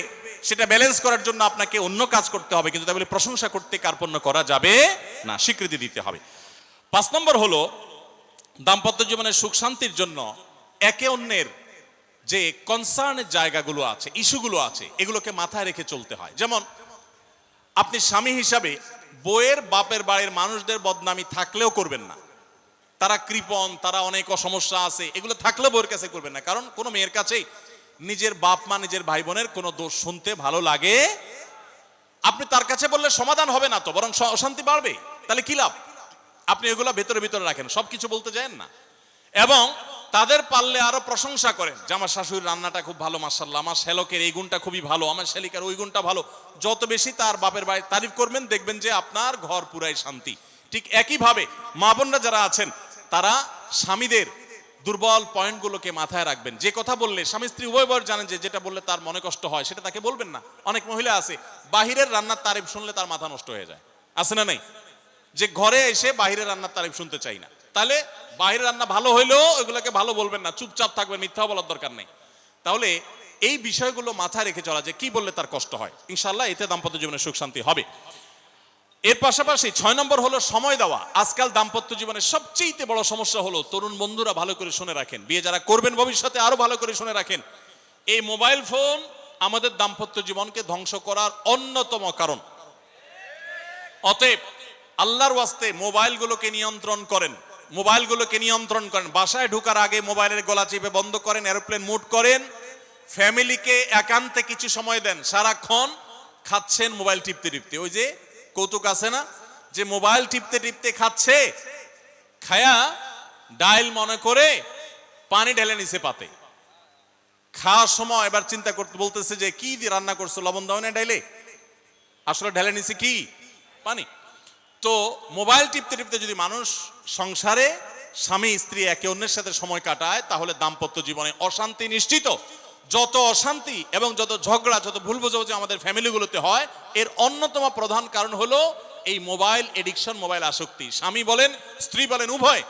সেটা ব্যালেন্স করার জন্য আপনাকে অন্য কাজ করতে হবে, কিন্তু তাই বলে প্রশংসা করতে কার্পণ্য করা যাবে না, স্বীকৃতি দিতে হবে। 5 নম্বর হলো দাম্পত্য জীবনের সুখ শান্তির জন্য একে অন্যের যে কনসার্নের জায়গাগুলো আছে, ইস্যুগুলো আছে, এগুলোকে মাথায় রেখে চলতে হয়। যেমন আপনি স্বামী হিসাবে বউয়ের বাপের বাড়ির মানুষদের বদনামি থাকলেও করবেন না। তারা কৃপণ, তারা অনেক সমস্যা আছে, এগুলো থাকলেও বউয়ের কাছে করবেন না। কারণ কোনো মেয়ের কাছেই নিজের বাপ মা, নিজের ভাই বোনের কোনো দোষ শুনতে ভালো লাগে। আপনি তার কাছে বললে সমাধান হবে না, তো বরং অশান্তি বাড়বে। তাহলে কি লাভ? আপনি এগুলো ভেতরে ভিতরে রাখেন, সবকিছু বলতে যান না। এবং তাদের পারলে আরো প্রশংসা করেন যে আমার শাশুড়ির রান্নাটা খুব ভালো, মাশাআল্লাহ, আমার শ্যালকের এই গুণটা খুবই ভালো, আমার শ্যালিকার ওই গুণটা ভালো। যত বেশি তার বাপের বাড়ি তারিফ করবেন, দেখবেন যে আপনার ঘর পুরাই শান্তি। ঠিক একইভাবে মা বোনরা যারা আছেন, তারা স্বামীদের দুর্বল পয়েন্টগুলোকে মাথায় রাখবেন। যে কথা বললে স্বামী স্ত্রী উভয় জানেন যে যেটা বললে তার মনে কষ্ট হয়, সেটা তাকে বলবেন না। অনেক মহিলা আছে বাহিরের রান্নার তারিফ শুনলে তার মাথা নষ্ট হয়ে যায়, আছে না নাই? যে ঘরে এসে বাহিরের রান্নার তারিফ শুনতে চাই না। তাহলে বাহিরের রান্না ভালো হইলেও এগুলোকে ভালো বলবেন না, চুপচাপ থাকবেন, মিথ্যা বলার দরকার নেই। তাহলে এই বিষয়গুলো মাথায় রেখে চলা, যে কি বললে তার কষ্ট হয়, ইনশাআল্লাহ এতে দাম্পত্য জীবনে সুখ শান্তি হবে। এর পাশাপাশি 6 নম্বর হলো সময় দেওয়া। আজকাল দাম্পত্য জীবনের সবচেয়ে বড় সমস্যা হলো, তরুণ বন্ধুরা ভালো করে শুনে রাখেন, বিয়ে যারা করবেন ভবিষ্যতে আরো ভালো করে শুনে রাখেন, এই মোবাইল ফোন আমাদের দাম্পত্য জীবনকে ধ্বংস করার অন্যতম কারণ। অতএব আল্লাহর ওয়াস্তে মোবাইলগুলোকে নিয়ন্ত্রণ করেন, মোবাইলগুলোকে নিয়ন্ত্রণ করেন। বাসায় ঢোকার আগে মোবাইলের গলা চেপে বন্ধ করেন, এরোপ্লেন মুড করেন। ফ্যামিলিকে একান্তে কিছু সময় দেন। সারাক্ষণ খাচ্ছেন মোবাইল টিপতে টিপতে, ওই যে কৌতুক আছে না, যে মোবাইল টিপতে টিপতে খাচ্ছে, খায়া ডাইল মনে করে পানি ঢেলে নিছে পাতে। খাওয়ার সময় এবার চিন্তা করতে বলতেছে যে কি দিয়ে রান্না করছো, লবণ দাও না ডাইলে, আসলে ঢেলে নিছে কি পানি। তো মোবাইল টিপতে টিপতে যদি মানুষ সংসারে স্বামী স্ত্রী একে অন্যের সাথে সময় কাটায়, তাহলে দাম্পত্য জীবনে অশান্তি নিশ্চিত। যত অশান্তি এবং যত ঝগড়া, যত ভুল বোঝাবুঝি আমাদের ফ্যামিলিগুলোতে হয়, এর অন্যতম প্রধান কারণ হলো এই মোবাইল এডিকশন, মোবাইল আসক্তি। স্বামী বলেন স্ত্রী বলেন উভয়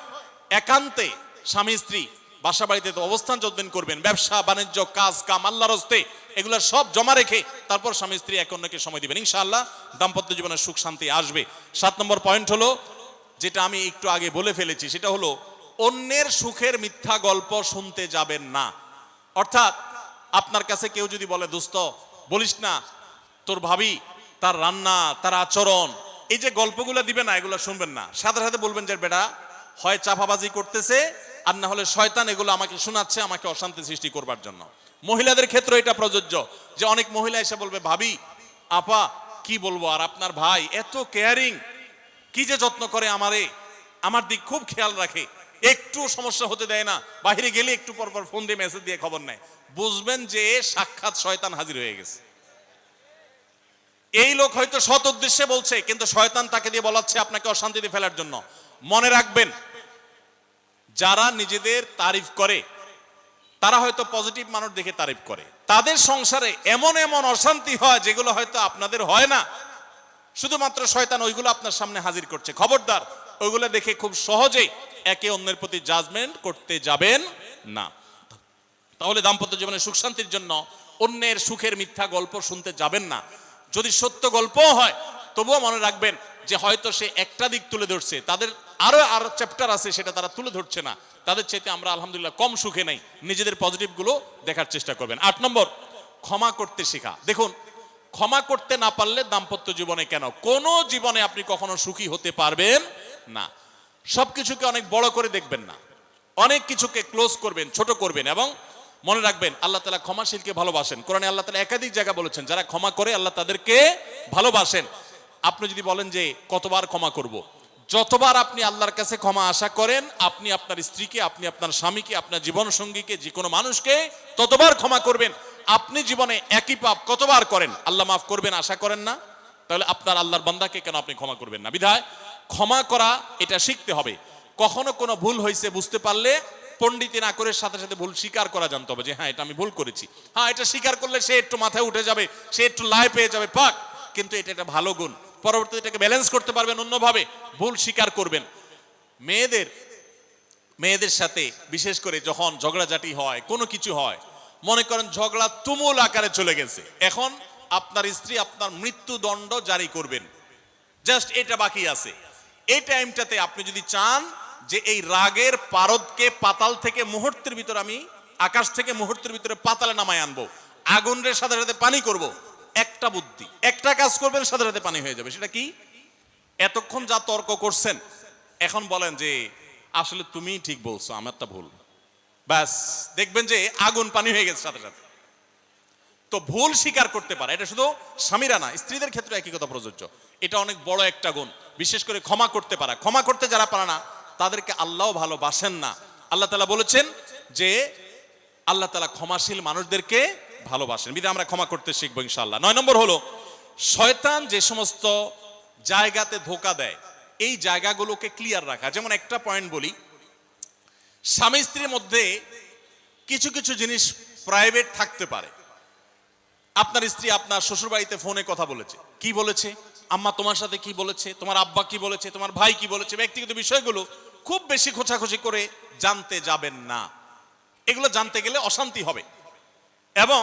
একান্তে স্বামী স্ত্রী বাসা বাড়িতে তো অবস্থান যতদিন করবেন, ব্যবসা বাণিজ্য, কাজ কাম, আল্লাহর হস্তে, এগুলো সব জমা রেখে তারপর স্বামী স্ত্রী একে অন্যকে সময় দিবেন, ইনশাআল্লাহ দাম্পত্য জীবনের সুখ শান্তি আসবে। 7 নম্বর পয়েন্ট হলো, যেটা আমি একটু আগে বলে ফেলেছি, সেটা হলো অন্যের সুখের মিথ্যা গল্প শুনতে যাবেন না। অর্থাৎ আপনার কাছে কেউ যদি বলে দোস্ত বলিস না, তোর ভাবি তার রান্না, তার আচরণ, এই যে গল্পগুলো দিবে না, এগুলো শুনবেন না। সাথে সাথে বলবেন যে বেটা হয় চাপাবাজি করতেছে, আর না হলে শয়তান এগুলো আমাকে শোনাচ্ছে, আমাকে অশান্তি সৃষ্টি করবার জন্য। মহিলাদের ক্ষেত্রে এটা প্রযোজ্য, যে অনেক মহিলা এসে বলবে ভাবি, আপা কি বলবো, আর আপনার ভাই এত কেয়ারিং, কি যে যত্ন করে আমারে, আমার দিক খুব খেয়াল রাখে, একটু সমস্যা হতে দেয় না, বাইরে গেলে একটু পর পর ফোন দিয়ে মেসেজ দিয়ে খবর নেয়। বুঝবেন যে সাক্ষাৎ শয়তান হাজির হয়ে গেছে। এই লোক হয়তো সৎ উদ্দেশ্যে বলছে, কিন্তু শয়তান তাকে দিয়ে বলাচ্ছে আপনাকে অশান্তিতে ফেলার জন্য। মনে রাখবেন, যারা নিজেদের তারিফ করে তারা হয়তো পজিটিভ মানুষ দেখে তারিফ করে, তাদের সংসারে এমন এমন অশান্তি হয় যেগুলো হয়তো আপনাদের হয় না, শুধুমাত্র শয়তান ওইগুলো আপনার সামনে হাজির করছে। খবরদার, ওইগুলো দেখে খুব সহজেই একে অন্যের প্রতি জাজমেন্ট করতে যাবেন না। তাহলে দাম্পত্য জীবনে সুখ শান্তির জন্য অন্যের সুখের মিথ্যা গল্প শুনতে যাবেন না। যদি সত্য গল্পও হয়, তবুও মনে রাখবেন যে হয়তো সে একটা দিক তুলে ধরছে, তাদের আরো আরো চ্যাপ্টার আছে, সেটা তারা তুলে ধরছে না। তাদের চাইতে আমরা আলহামদুলিল্লাহ কম সুখে নাই। নিজেদের পজিটিভ গুলো দেখার চেষ্টা করবেন। 8 নম্বর, ক্ষমা করতে শেখা। দেখুন, ক্ষমা করতে না পারলে দাম্পত্য জীবনে কেন, কোন জীবনে আপনি কখনো সুখী হতে পারবেন না। সবকিছুকে অনেক বড় করে দেখবেন না, অনেক কিছুকে ক্লোজ করবেন, ছোট করবেন। এবং মনে রাখবেন, আল্লাহ তাআলা ক্ষমাশীলকে ভালোবাসেন। কোরআনে আল্লাহ তাআলা একাধিক জায়গা বলেছেন, যারা ক্ষমা করে আল্লাহ তাদেরকে ভালোবাসেন। আপনি যদি বলেন যে কতবার ক্ষমা করব, যতবার আপনি আল্লাহর কাছে ক্ষমা আশা করেন, আপনি আপনার স্ত্রীকে, আপনি আপনার স্বামীকে, আপনার জীবন সঙ্গীকে, যে কোনো মানুষকে ততবার ক্ষমা করবেন। আপনি জীবনে একই পাপ কতবার করেন, আল্লাহ মাফ করবেন আশা করেন না? তাহলে আপনার আল্লাহর বান্দাকে কেন আপনি ক্ষমা করবেন না? বিধায় ক্ষমা করা এটা শিখতে হবে। কখনো কোনো ভুল হয়েছে বুঝতে পারলে পণ্ডিতি না করে সাথে সাথে ভুল স্বীকার করা জানতে হবে, যে হ্যাঁ এটা আমি ভুল করেছি। হ্যাঁ, এটা স্বীকার করলে সে একটু মাথায় উঠে যাবে, সে একটু লাই পেয়ে যাবে, পাক। কিন্তু এটা একটা ভালো গুণ, পরবর্তীতে এটাকে ব্যালেন্স করতে পারবেন অন্যভাবে। ভুল স্বীকার করবেন। মেয়েদের সাথে বিশেষ করে যখন ঝগড়াঝাটি হয়, কোনো কিছু হয়, মনে করেন ঝগড়া তুমুল আকারে চলে গেছে, এখন আপনার স্ত্রী আপনার মৃত্যুদণ্ড জারি করবেন, জাস্ট এটা বাকি আছে। এই টাইমটাতে আপনি যদি চান যে এই রাগের পারদকে পাতাল থেকে মুহূর্তের ভিতর, আমি আকাশ থেকে মুহূর্তের ভিতরে পাতালে নামায় আনবো, আগুনের সাথে সাথে পানি করব, একটা বুদ্ধি, একটা কাজ করবেন, সাথে সাথে পানি হয়ে যাবে। সেটা কি? এতক্ষণ যা তর্ক করছেন, এখন বলেন যে আসলে তুমি ঠিক বলছো, আমারটা ভুল, ব্যাস দেখবেন যে আগুন পানি হয়ে গেছে সাথে সাথে। তো ভুল স্বীকার করতে পারে, এটা শুধু স্বামীরা না, স্ত্রীদের ক্ষেত্রে একই কথা প্রযোজ্য। এটা অনেক বড় একটা গুণ, বিশেষ করে ক্ষমা করতে পারা। ক্ষমা করতে যারা পারে না, তাদেরকে আল্লাহ ভালোবাসেন না। আল্লাহ তাআলা বলেছেন যে আল্লাহ তাআলা ক্ষমাশীল মানুষদেরকে ভালোবাসেন। বিধায় আমরা ক্ষমা করতে শিখবো ইনশাআল্লাহ। 9 নম্বর হলো, শয়তান যে সমস্ত জায়গাতে ধোঁকা দেয়, এই জায়গাগুলোকে ক্লিয়ার রাখা। যেমন একটা পয়েন্ট বলি, স্বামী স্ত্রীর মধ্যে কিছু কিছু জিনিস প্রাইভেট থাকতে পারে। আপনার স্ত্রী আপনার শ্বশুর বাড়িতে ফোনে কথা বলেছে, কি বলেছে, আম্মা তোমার সাথে কি বলেছে, তোমার আব্বা কি বলেছে, তোমার ভাই কি বলেছে, ব্যক্তিগত বিষয়গুলো খুব বেশি খোঁচাখুচি করে জানতে যাবেন না। এগুলো জানতে গেলে অশান্তি হবে। এবং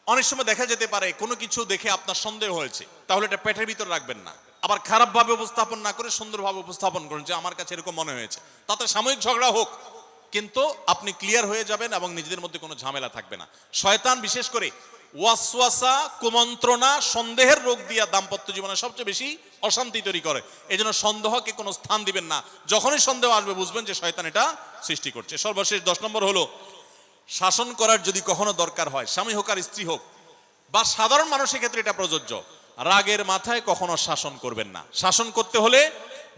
অনেক সময় দেখা যেতে পারে কোনো কিছু দেখে আপনার সন্দেহ হয়েছে, তাহলে এটা পেটের ভিতর রাখবেন না। আবার খারাপ ভাবে উপস্থাপন না করে সুন্দরভাবে উপস্থাপন করুন যে আমার কাছে এরকম মনে হয়েছে। তাতে সাময়িক ঝগড়া হোক, কিন্তু আপনি ক্লিয়ার হয়ে যাবেন এবং নিজেদের মধ্যে কোনো ঝামেলা থাকবে না। শয়তান বিশেষ করে ওয়াসওয়াসা, কুমন্ত্রণা, সন্দেহের রোগ দিয়া দাম্পত্য জীবনে সবচেয়ে বেশি অশান্তি তৈরি করে। এই জন্য সন্দেহকে কোনো স্থান দিবেন না। যখনই সন্দেহ আসবে বুঝবেন যে শয়তান এটা সৃষ্টি করছে। সর্বশেষ 10 নম্বর হলো, শাসন করার যদি কখনো দরকার হয়, স্বামী হোক আর স্ত্রী হোক বা সাধারণ মানুষের ক্ষেত্রে এটা প্রযোজ্য, রাগের মাথায় কখনো শাসন করবেন না। শাসন করতে হলে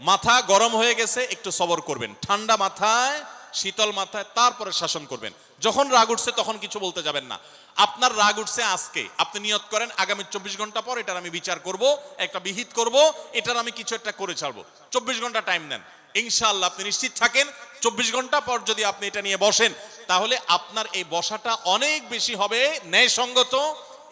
মাথা গরম হয়ে গেছে, একটু সবর করবেন, ঠান্ডা মাথায়, শীতল মাথায় তারপরে শাসন করবেন। যখন রাগ উঠছে তখন কিছু বলতে যাবেন না। আপনার রাগ উঠছে আজকে, আপনি নিয়ত করেন আগামী 24 ঘন্টা পর এটার আমি বিচার করব, একটা বিহিত করব, এটার আমি কিছু একটা করে ছাড়বো। 24 ঘন্টা টাইম নেন, ইনশাআল্লাহ আপনি নিশ্চিত থাকেন 24 ঘন্টা পর যদি আপনি এটা নিয়ে বসেন, তাহলে আপনার এই বসাটা অনেক বেশি হবে ন্যায়সঙ্গত।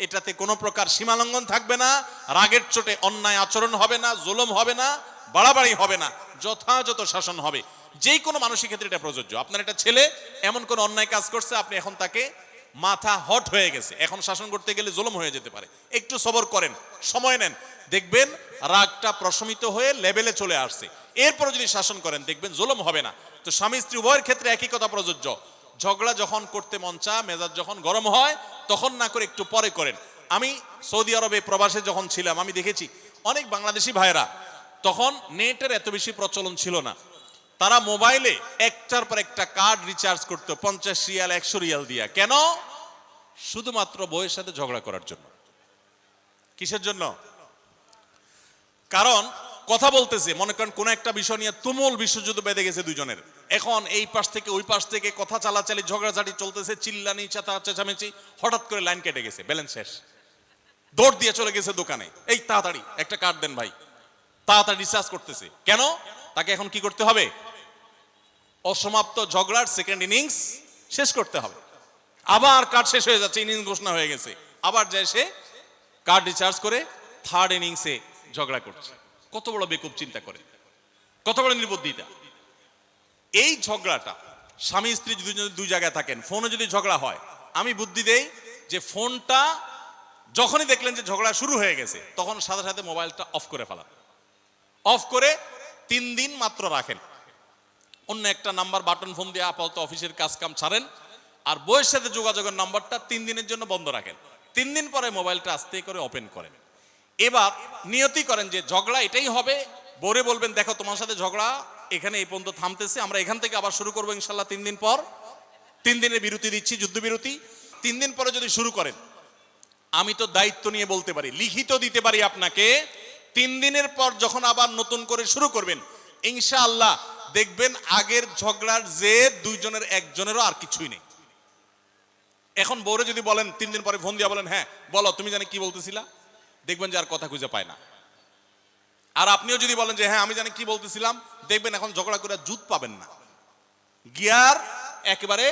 এটাতে কোনো প্রকার সীমালঙ্ঘন থাকবে না, রাগের চোটে অন্যায় আচরণ হবে না, জুলুম হবে না, বাড়াবাড়ি হবে না, যথাযথ শাসন হবে। যে কোনো মানুষের ক্ষেত্রে এটা প্রযোজ্য। আপনার একটা ছেলে এমন কোন অন্যায় কাজ করছে, আপনি এখন তাকে মাথা হট হয়ে গেছে, এখন শাসন করতে গেলে জুলুম হয়ে যেতে পারে, একটু সবর করেন, সময় নেন, দেখবেন রাগটা প্রশমিত হয়ে লেভেলে চলে আসছে। এরপর যদি শাসন করেন দেখবেন জুলুম হবে না। তো স্বামী স্ত্রী উভয়ের ক্ষেত্রে একই কথা প্রযোজ্য। ঝগড়া যখন করতে মন চায়, মেজাজ যখন গরম হয়, তখন না করে একটু পরে করেন। আমি সৌদি আরবে প্রবাসে যখন ছিলাম, আমি দেখেছি অনেক বাংলাদেশি ভাইয়েরা, তখন নেটের এত বেশি প্রচলন ছিল না, তারা মোবাইলে একটার পর একটা কার্ড রিচার্জ করতো 50 রিয়াল 100 রিয়াল দিয়া। কেন? শুধুমাত্র বউয়ের সাথে ঝগড়া করার জন্য। কিসের জন্য? কারণ কথা বলতেছে, মনে করেন কোন একটা বিষয় নিয়ে তুমুল বিশ্বযুদ্ধ বেঁধে গেছে দুজনের, এখন এই পাশ থেকে ওই পাশ থেকে কথা চালাচালি, ঝগড়াঝাটি চলতেছে, চিল্লানি চেঁচামেচি, হঠাৎ করে লাইন কেটে গেছে, ব্যালেন্স শেষ, দৌড় দিয়ে চলে গেছে দোকানে, এই তাড়াতাড়ি একটা কার্ড দেন ভাই, তাড়াতাড়ি রিচার্জ করতেছে। কেন? তাকে এখন কি করতে হবে? অসমাপ্ত ঝগড়ার সেকেন্ড ইনিংস শেষ করতে হবে। আবার কার্ড শেষ হয়ে যাচ্ছে, ইনিংস ঘোষণা হয়ে গেছে, আবার যায় সে কার্ড রিচার্জ করে থার্ড ইনিংসে ঝগড়া করছে। কত বড় বেকুব চিন্তা করে, কত বড় নির্বুদ্ধিতা। এই ঝগড়াটা স্বামী স্ত্রী যদি দুই জায়গায় থাকেন, ফোনে যদি ঝগড়া হয়, আমি বুদ্ধি দেই যে ফোনটা যখনই দেখলেন যে ঝগড়া শুরু হয়ে গেছে, তখন সাথে সাথে মোবাইলটা অফ করে ফেলান। অফ করে 3 দিন মাত্র রাখেন। অন্য একটা নাম্বার বাটন ফোন দিয়ে আপাতত অফিসের কাজ কাম ছাড়েন, আর বউয়ের সাথে যোগাযোগের নাম্বারটা 3 দিনের জন্য বন্ধ রাখেন। 3 দিন পরে মোবাইলটা আস্তে করে ওপেন করেন। এবার নিয়তি করেন যে ঝগড়া এটাই হবে। বউরে বলবেন, দেখো তোমার সাথে ঝগড়া এখানে এই পর্যন্ত থামতেছে, আমরা এখান থেকে আবার শুরু করবো ইনশাল্লাহ 3 দিন পর। 3 দিনের বিরতি দিচ্ছি, যুদ্ধবিরতি। 3 দিন পরে যদি শুরু করেন, আমি তো দায়িত্ব নিয়ে বলতে পারি, লিখিত দিতে পারি আপনাকে, 3 দিনের পর যখন আবার নতুন করে শুরু করবেন ইনশাআল্লাহ দেখবেন আগের ঝগড়ার যে দুইজনের একজনেরও আর কিছুই নেই। এখন বউরে যদি বলেন 3 দিন পরে ফোন দিয়া বলেন, হ্যাঁ বলো তুমি জানি কি বলতেছিলা, দেখবেন যে আর কথা খুঁজে পায় না। আর আপনিও যদি বলেন যে হ্যাঁ আমি জানি কি বলতেছিলাম, দেখবেন এখন ঝগড়া করে জুত পাবেন না, গিয়ার একেবারে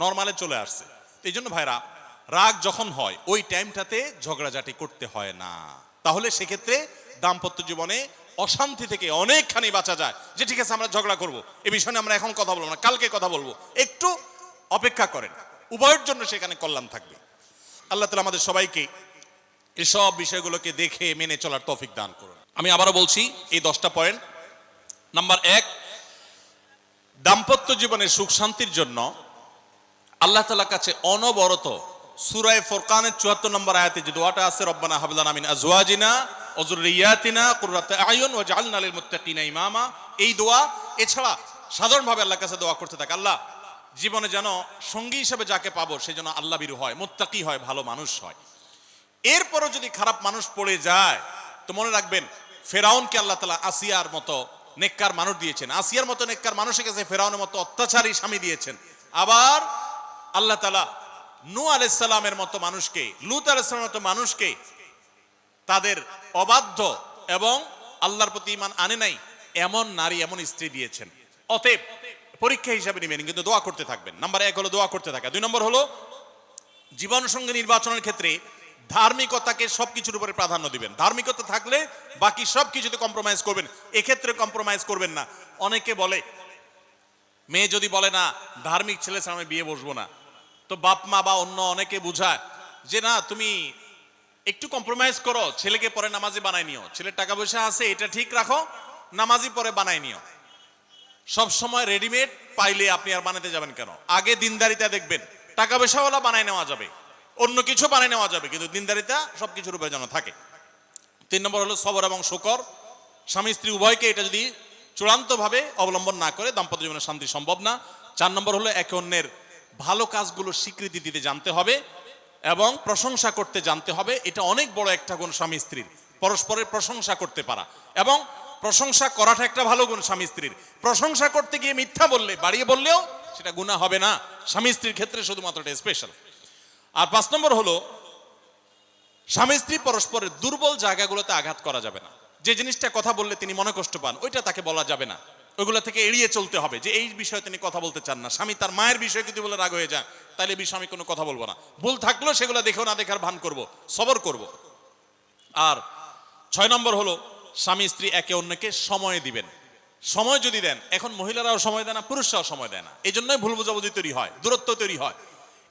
নরমালে চলে আসছে। এই জন্য ভাইরা, রাগ যখন হয় ওই টাইমটাতে ঝগড়াঝাটি করতে হয় না। তাহলে সেক্ষেত্রে দাম্পত্য জীবনে অশান্তি থেকে অনেকখানি বাঁচা যায়। যে ঠিক আছে আমরা ঝগড়া করব, এই বিষয়ে আমরা এখন কথা বলবো না, কালকে কথা বলবো, একটু অপেক্ষা করেন, উভয়ের জন্য সেখানে কল্যাণ থাকবে। আল্লাহ তাআলা আমাদের সবাইকে এসব বিষয়গুলোকে দেখে মেনে চলার তৌফিক দান করুন। আমি আবারও বলছি এই 10টা পয়েন্ট। নাম্বার 1, দাম্পত্য জীবনের সুখ শান্তির জন্য আল্লাহ তাআলার কাছে অনবরত সূরা ফুরকানের 74 নম্বর আয়াতে যে দোয়াটা আছে, রব্বানা হাব লানা মিন আজওয়াজিনা ওয়া যুররিয়াতিনা কুররাতা আয়ুন ওয়াজআলনা লিল মুত্তাকিনা ইমামা, এই দোয়া এছাড়া সাধারণভাবে আল্লাহর কাছে দোয়া করতে থাকে, আল্লাহ জীবনে যেন সঙ্গী হিসেবে যাকে পাবো সে যেন আল্লাহ ভীরু হয়, মুত্তাকি হয়, ভালো মানুষ হয়। এরপরও যদি খারাপ মানুষ পড়ে যায় তো মনে রাখবেন ফেরাউনকে আল্লাহ তাআলা আসিয়ার মতো নেককার মানুষ দিয়েছেন, আসিয়ার মতো নেককার মানুষের কাছে ফেরাউনের মতো অত্যাচারী স্বামী দিয়েছেন। আবার আল্লাহ তাআলা নূহ আলাইহিস সালামের মতো মানুষকে, লূত আলাইহিস সালামের মতো মানুষকে তাদের অবাধ্য এবং আল্লাহর প্রতি ঈমান আনে নাই এমন নারী, এমন স্ত্রী দিয়েছেন। অতএব পরীক্ষা হিসাবে নেবেন, কিন্তু দোয়া করতে থাকবেন। নাম্বার 1 হলো দোয়া করতে থাকা। 2 নম্বর হলো জীবন সঙ্গী নির্বাচনের ক্ষেত্রে ধার্মিকতাকে সবকিছুর উপরে প্রাধান্য দিবেন। ধার্মিকতা থাকলে বাকি সবকিছুতে কম্প্রোমাইজ করবেন, এক্ষেত্রে কম্প্রোমাইজ করবেন না। অনেকে বলে, মেয়ে যদি বলে না ধার্মিক ছেলে ছাড়া আমি বিয়ে বসবো না, তো বাপ মা বা অন্য অনেকে বুঝায় যে না তুমি একটু কম্প্রোমাইজ করো, ছেলেকে পরে নামাজি বানাই নিও, ছেলের টাকা পয়সা আছে এটা ঠিক রাখো, নামাজি পরে বানাই নিও। সব সময় রেডিমেড পাইলে আপনি আর বানাতে যাবেন কেন? আগে দিনদারিতা দেখবেন, টাকা পয়সাওয়ালা বানাই নেওয়া যাবে, অন্য কিছু বানাই নেওয়া যাবে, কিন্তু দিনদারিতা সবকিছুর উপরে যেন থাকে। 3 নম্বর হলো সবর এবং শুকর। স্বামী স্ত্রী উভয়কে এটা যদি চূড়ান্তভাবে অবলম্বন না করে দাম্পত্য জীবনে শান্তি সম্ভব না। 4 নম্বর হলো একে অন্যের ভালো কাজগুলো স্বীকৃতি দিতে জানতে হবে এবং প্রশংসা করতে জানতে হবে। এটা অনেক বড় একটা গুণ স্বামী স্ত্রীর, পরস্পরের প্রশংসা করতে পারা। এবং প্রশংসা করাটা একটা ভালো গুণ স্বামী স্ত্রীর। প্রশংসা করতে গিয়ে মিথ্যা বললে, বাড়িয়ে বললেও সেটা গুনাহ হবে না, স্বামী স্ত্রীর ক্ষেত্রে শুধুমাত্র এটা স্পেশাল। আর 5 নম্বর হলো স্বামী স্ত্রী পরস্পরের দুর্বল জায়গাগুলোতে আঘাত করা যাবে না। যে জিনিসটা কথা বললে তিনি মনে কষ্ট পান ওইটা তাকে বলা যাবে না, ওইগুলো থেকে এড়িয়ে চলতে হবে। যে এই বিষয়ে তিনি কথা বলতে চান না, স্বামী তার মায়ের বিষয়ে যদি বলে রাগ হয়ে যায় তাহলে এই বিষয়ে আমি কোনো কথা বলবো না, ভুল থাকলেও সেগুলো দেখেও না দেখার ভান করব, সবর করব। আর 6 নম্বর হলো স্বামী স্ত্রী একে অন্যকে সময় দিবেন। সময় যদি দেন, এখন মহিলারাও সময় দেয় না, পুরুষরাও সময় দেয় না, এই জন্যই ভুল বোঝাবুঝি তৈরি হয়, দূরত্ব তৈরি হয়।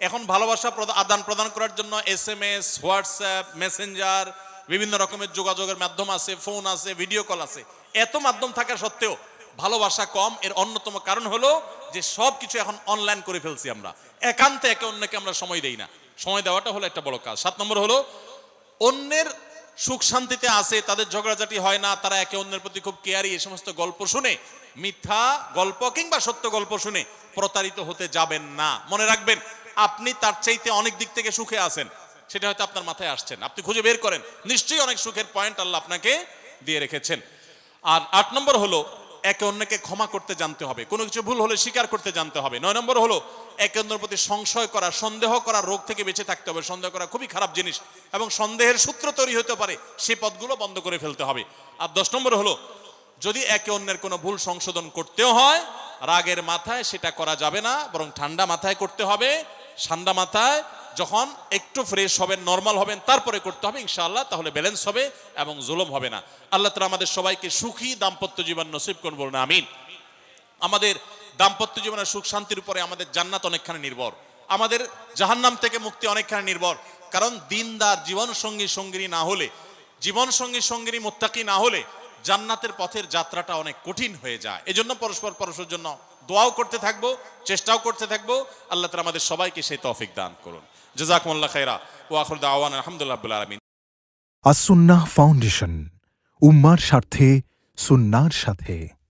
এখন ভালোবাসা আদান প্রদান করার জন্য SMS, হোয়াটসঅ্যাপ, মেসেঞ্জার, বিভিন্ন রকমের যোগাযোগের মাধ্যম আছে, ফোন আছে, ভিডিও কল আছে। এত মাধ্যম থাকা সত্ত্বেও ভালোবাসা কম। এর অন্যতম কারণ হলো যে সবকিছু এখন অনলাইন করে ফেলছি আমরা, একান্তে একে অন্যকে আমরা সময় দেই না। সময় দেওয়াটা হলো একটা বড় কাজ। 7 নম্বর হলো অন্যের সুখ শান্তিতে আছে, তাদের ঝগড়াঝাটি হয় না, তারা একে অন্যের প্রতি খুব কেয়ারি। এই সমস্ত গল্প শুনে, মিথ্যা গল্প কিংবা সত্য গল্প শুনে প্রতারিত হতে যাবেন না। মনে রাখবেন আপনি তার চাইতে অনেক দিক থেকে সুখে আছেন, সেটা হয়তো আপনার মাথায় আসছেন, আপনি খুঁজে বের করেন, নিশ্চয়ই অনেক সুখের পয়েন্ট আল্লাহ আপনাকে দিয়ে রেখেছেন। আর 8 নম্বর হলো একে অন্যকে ক্ষমা করতে জানতে হবে, কোনো কিছু ভুল হলে স্বীকার করতে জানতে হবে। 9 নম্বর হলো একে অন্যের প্রতি সংশয় করা, সন্দেহ করা, রোগ থেকে বেঁচে থাকতে হবে। সন্দেহ করা খুবই খারাপ জিনিস এবং সন্দেহের সূত্র তৈরি হতে পারে, সেই পথগুলো বন্ধ করে ফেলতে হবে। আর 10 নম্বর হলো যদি একে অন্যের কোনো ভুল সংশোধন করতেও হয়, রাগের মাথায় সেটা করা যাবে না, বরং ঠান্ডা মাথায় করতে হবে। ঠান্ডা মাথায় যখন একটু ফ্রেশ হবেন, নরমাল হবেন, তারপরে করতে হবে ইনশাআল্লাহ, তাহলে ব্যালেন্স হবে এবং জুলুম হবে না। আল্লাহ তাআলা আমাদের সবাইকে সুখী দাম্পত্য জীবন নসিব করুন, বলুন আমিন। আমাদের দাম্পত্য জীবনের সুখ শান্তির উপরে আমাদের জান্নাত অনেকখানি নির্ভর, আমাদের জাহান্নাম থেকে মুক্তি অনেকখানি নির্ভর। কারণ দিনদার জীবন সঙ্গী সঙ্গিনী না হলে, জীবন সঙ্গী সঙ্গিনী মুত্তাকি না হলে জান্নাতের পথের যাত্রাটা অনেক কঠিন হয়ে যায়। এজন্য পরস্পরের জন্য দোয়াও করতে থাকবো, চেষ্টাও করতে থাকবো। আল্লাহ তাআলা আমাদের সবাইকে সেই তৌফিক দান করুন। জাযাকুমুল্লাহ খাইরা ওয়া আখিরু দাওয়ানা আলহামদুলিল্লাহি রাব্বিল আলামিন। আসুন্নাহ ফাউন্ডেশন, উম্মার স্বার্থে সুন্নাহর সাথে।